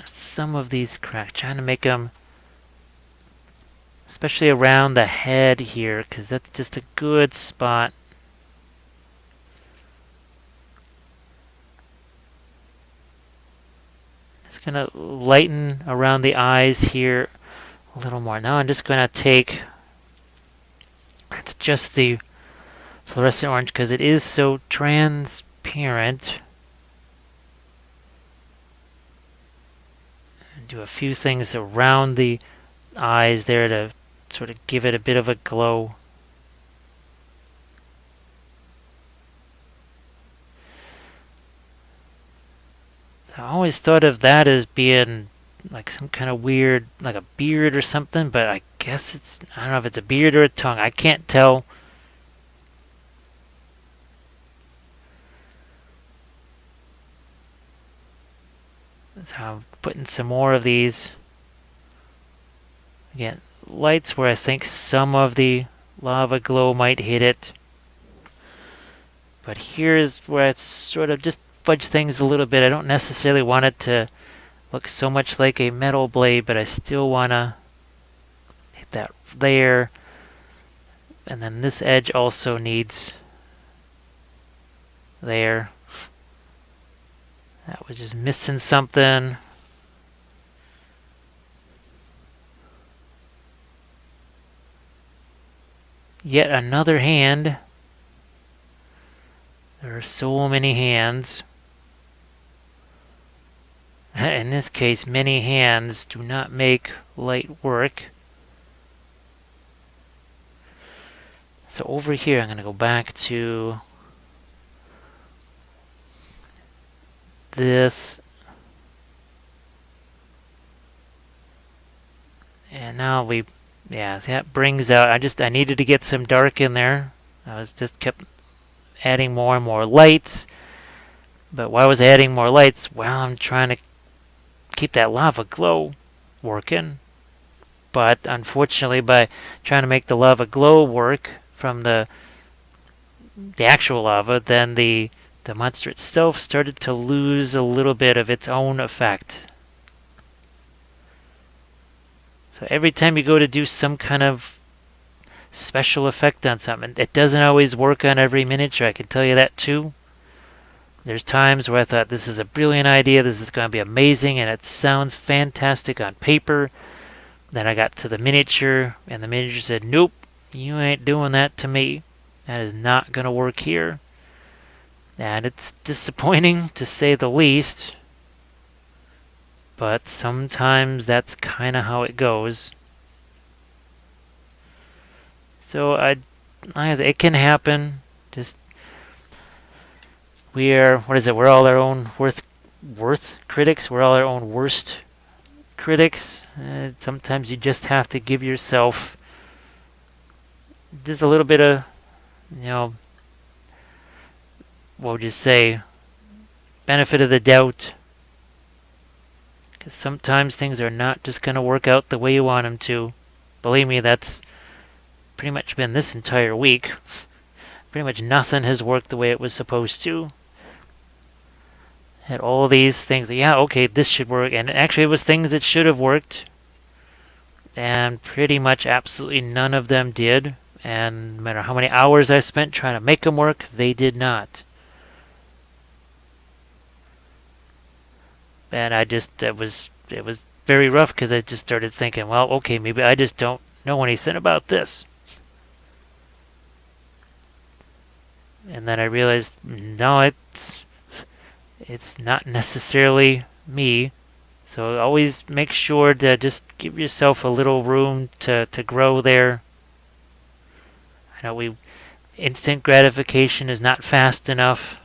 Some of these cracks, trying to make them, especially around the head here, because that's just a good spot. Just going to lighten around the eyes here a little more. Now I'm just going to take, it's just the fluorescent orange because it is so transparent. And do a few things around the eyes there to sort of give it a bit of a glow. I always thought of that as being like some kind of weird, like a beard or something, but I guess it's, I don't know if it's a beard or a tongue. I can't tell. That's how I'm putting some more of these. Again, lights where I think some of the lava glow might hit it. But here's where it's sort of just fudge things a little bit. I don't necessarily want it to look so much like a metal blade, but I still want to hit that there. And then this edge also needs there. That was just missing something. Yet another hand. There are so many hands. In this case, many hands do not make light work. So over here, I'm going to go back to this. And now we, yeah, that brings out, I needed to get some dark in there. I was just kept adding more and more lights. But why was I adding more lights? Well, I'm trying to keep that lava glow working. But unfortunately, by trying to make the lava glow work from the actual lava, then the monster itself started to lose a little bit of its own effect. So every time you go to do some kind of special effect on something, it doesn't always work on every miniature, I can tell you that too. There's times where I thought this is a brilliant idea, this is going to be amazing, and it sounds fantastic on paper. Then I got to the miniature, and the miniature said, nope, you ain't doing that to me. That is not going to work here. And it's disappointing, to say the least. But sometimes that's kind of how it goes. So it can happen. Just we're all our own worth critics. We're all our own worst critics. Sometimes you just have to give yourself just a little bit of, what would you say, benefit of the doubt. Because sometimes things are not just going to work out the way you want them to. Believe me, that's pretty much been this entire week. Pretty much nothing has worked the way it was supposed to. Had all these things, yeah, okay, this should work. And actually, it was things that should have worked. And pretty much absolutely none of them did. And no matter how many hours I spent trying to make them work, they did not. And it was very rough because I just started thinking, well, okay, maybe I just don't know anything about this. And then I realized, no, it's not necessarily me. So always make sure to just give yourself a little room to grow there. I know instant gratification is not fast enough.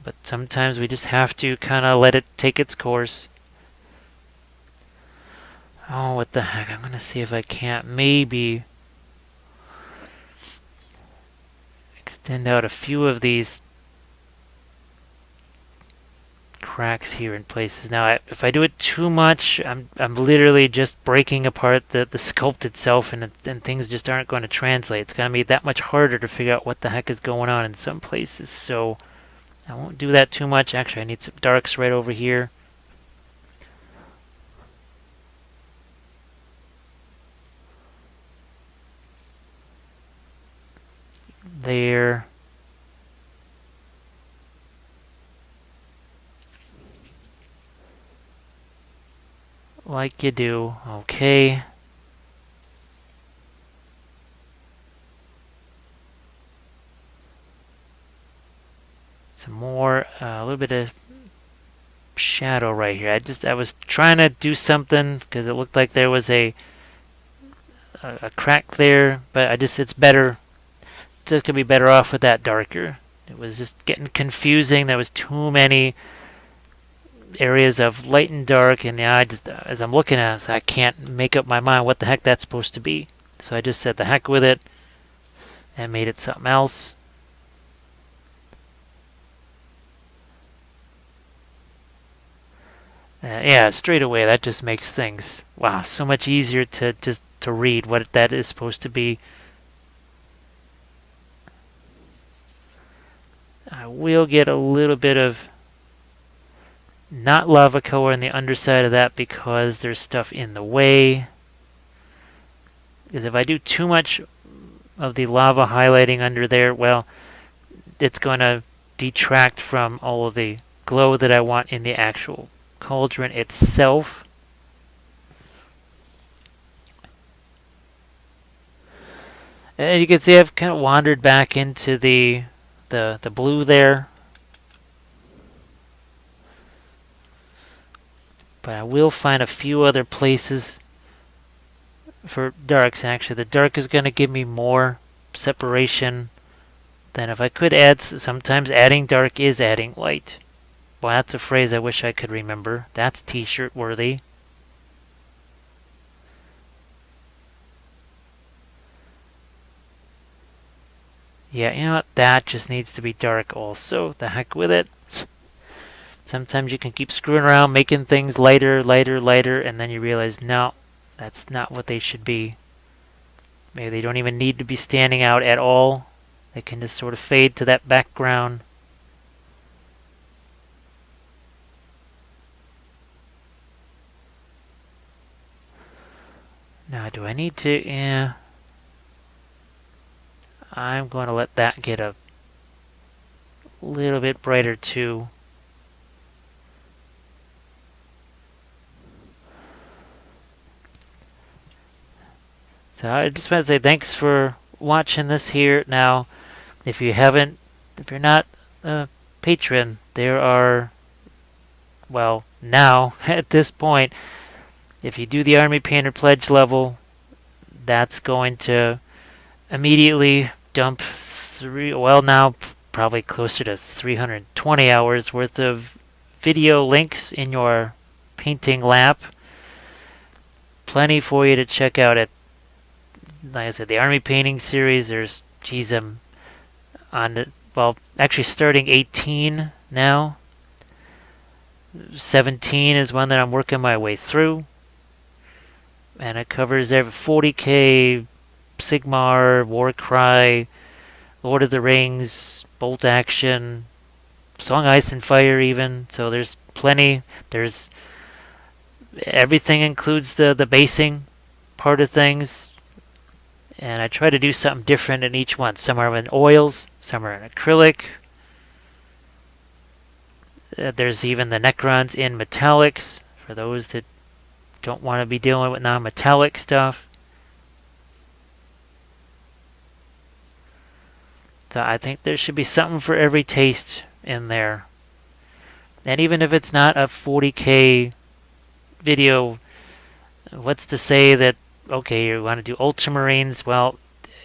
But sometimes we just have to kind of let it take its course. Oh, what the heck? I'm going to see if I can't maybe extend out a few of these cracks here in places. Now, if I do it too much, I'm literally just breaking apart the sculpt itself, and things just aren't going to translate. It's going to be that much harder to figure out what the heck is going on in some places. So I won't do that too much. Actually, I need some darks right over here. There. Like you do. Okay. Some more, a little bit of shadow right here. I was trying to do something because it looked like there was a crack there, but it's better. Just gonna be better off with that darker. It was just getting confusing. There was too many areas of light and dark, and as I'm looking at it, I can't make up my mind what the heck that's supposed to be. So I just said the heck with it and made it something else. Yeah, straight away that just makes things, wow, so much easier to read what that is supposed to be. I will get a little bit of not lava color on the underside of that because there's stuff in the way. Because if I do too much of the lava highlighting under there, well, it's going to detract from all of the glow that I want in the actual cauldron itself. And you can see I've kind of wandered back into the blue there. But I will find a few other places for darks. Actually, the dark is going to give me more separation than if I could add. Sometimes adding dark is adding light. Well, that's a phrase I wish I could remember. That's t-shirt worthy. Yeah, you know what? That just needs to be dark also. The heck with it. Sometimes you can keep screwing around, making things lighter, lighter, lighter, and then you realize, no, that's not what they should be. Maybe they don't even need to be standing out at all. They can just sort of fade to that background. Now, do I need to? Yeah. I'm going to let that get a little bit brighter too. So I just want to say thanks for watching this here. Now, if you're not a patron, there are, well, now at this point, if you do the Army Painter Pledge level, that's going to immediately dump now probably closer to 320 hours worth of video links in your painting lap. Plenty for you to check out at, like I said, the Army Painting series. There's, geez, well, actually starting 18 now. 17 is one that I'm working my way through. And it covers every 40k, Sigmar, Warcry, Lord of the Rings, Bolt Action, Song Ice and Fire even. So there's plenty. There's everything includes the basing part of things. And I try to do something different in each one. Some are in oils, some are in acrylic. There's even the Necrons in metallics for those that don't want to be dealing with non-metallic stuff. So I think there should be something for every taste in there. And even if it's not a 40k video, what's to say that, okay, you want to do ultramarines? Well,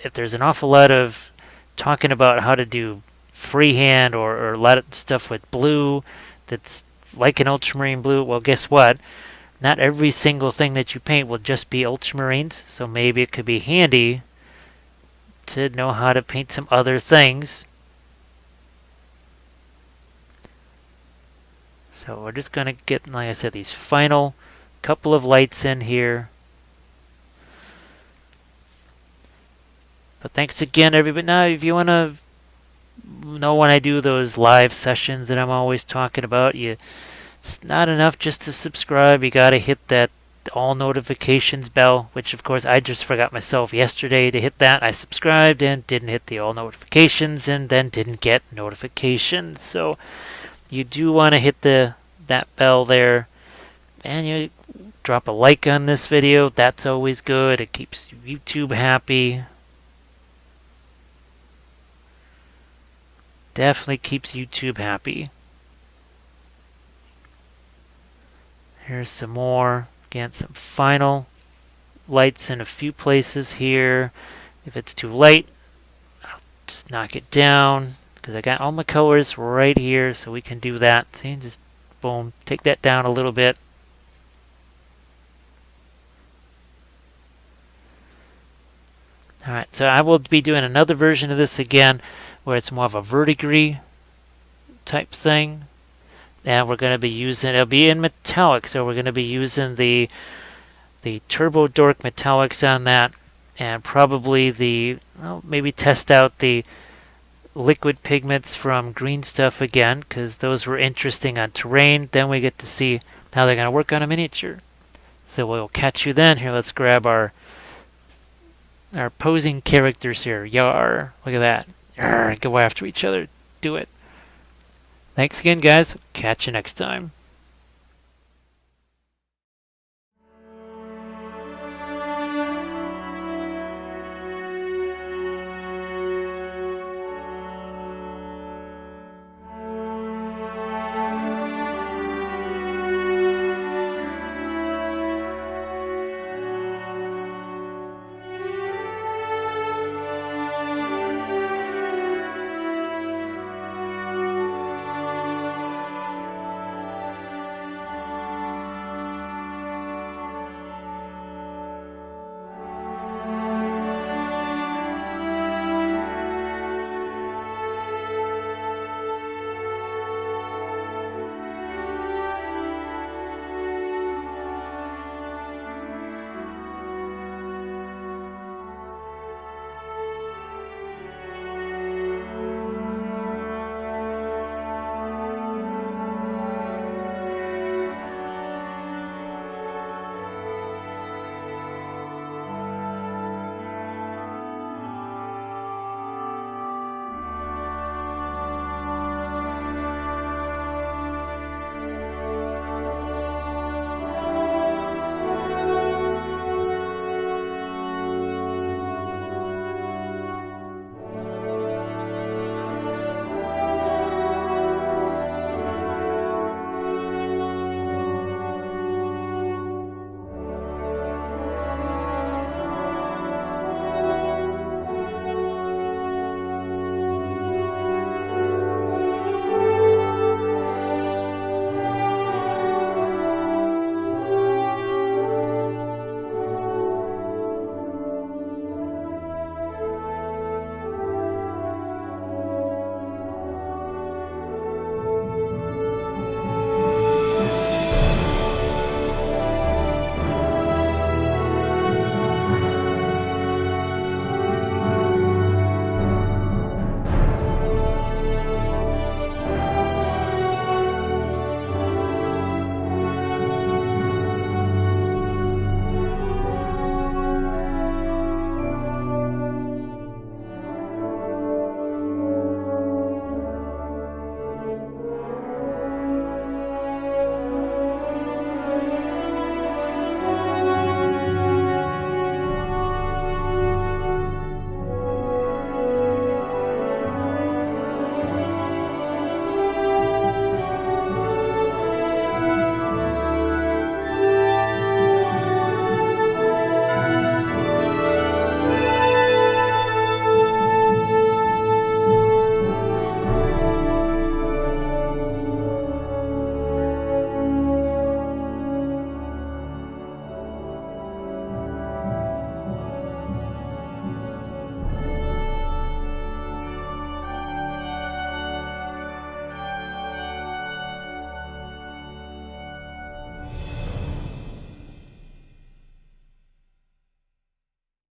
if there's an awful lot of talking about how to do freehand or a lot of stuff with blue that's like an ultramarine blue, well, guess what? Not every single thing that you paint will just be ultramarines, so maybe it could be handy to know how to paint some other things. So we're just going to get, like I said, these final couple of lights in here. But thanks again, everybody. Now, if you want to know when I do those live sessions that I'm always talking about, it's not enough just to subscribe. You got to hit that all notifications bell, which of course I just forgot myself yesterday to hit that. I subscribed and didn't hit the all notifications and then didn't get notifications. So you do want to hit that bell there, and you drop a like on this video. That's always good. It keeps YouTube happy. Definitely keeps YouTube happy. Here's some more. Again, some final lights in a few places here. If it's too light, I'll just knock it down because I got all my colors right here, so we can do that. See, just boom, take that down a little bit. Alright, so I will be doing another version of this again where it's more of a verdigris type thing. And we're going to be using, it'll be in metallic, so we're going to be using the Turbo Dork metallics on that, and probably maybe test out the liquid pigments from Green Stuff again, because those were interesting on terrain. Then we get to see how they're going to work on a miniature. So we'll catch you then. Here, let's grab our posing characters here. Yar, look at that. Yar, go after each other. Do it. Thanks again, guys. Catch you next time.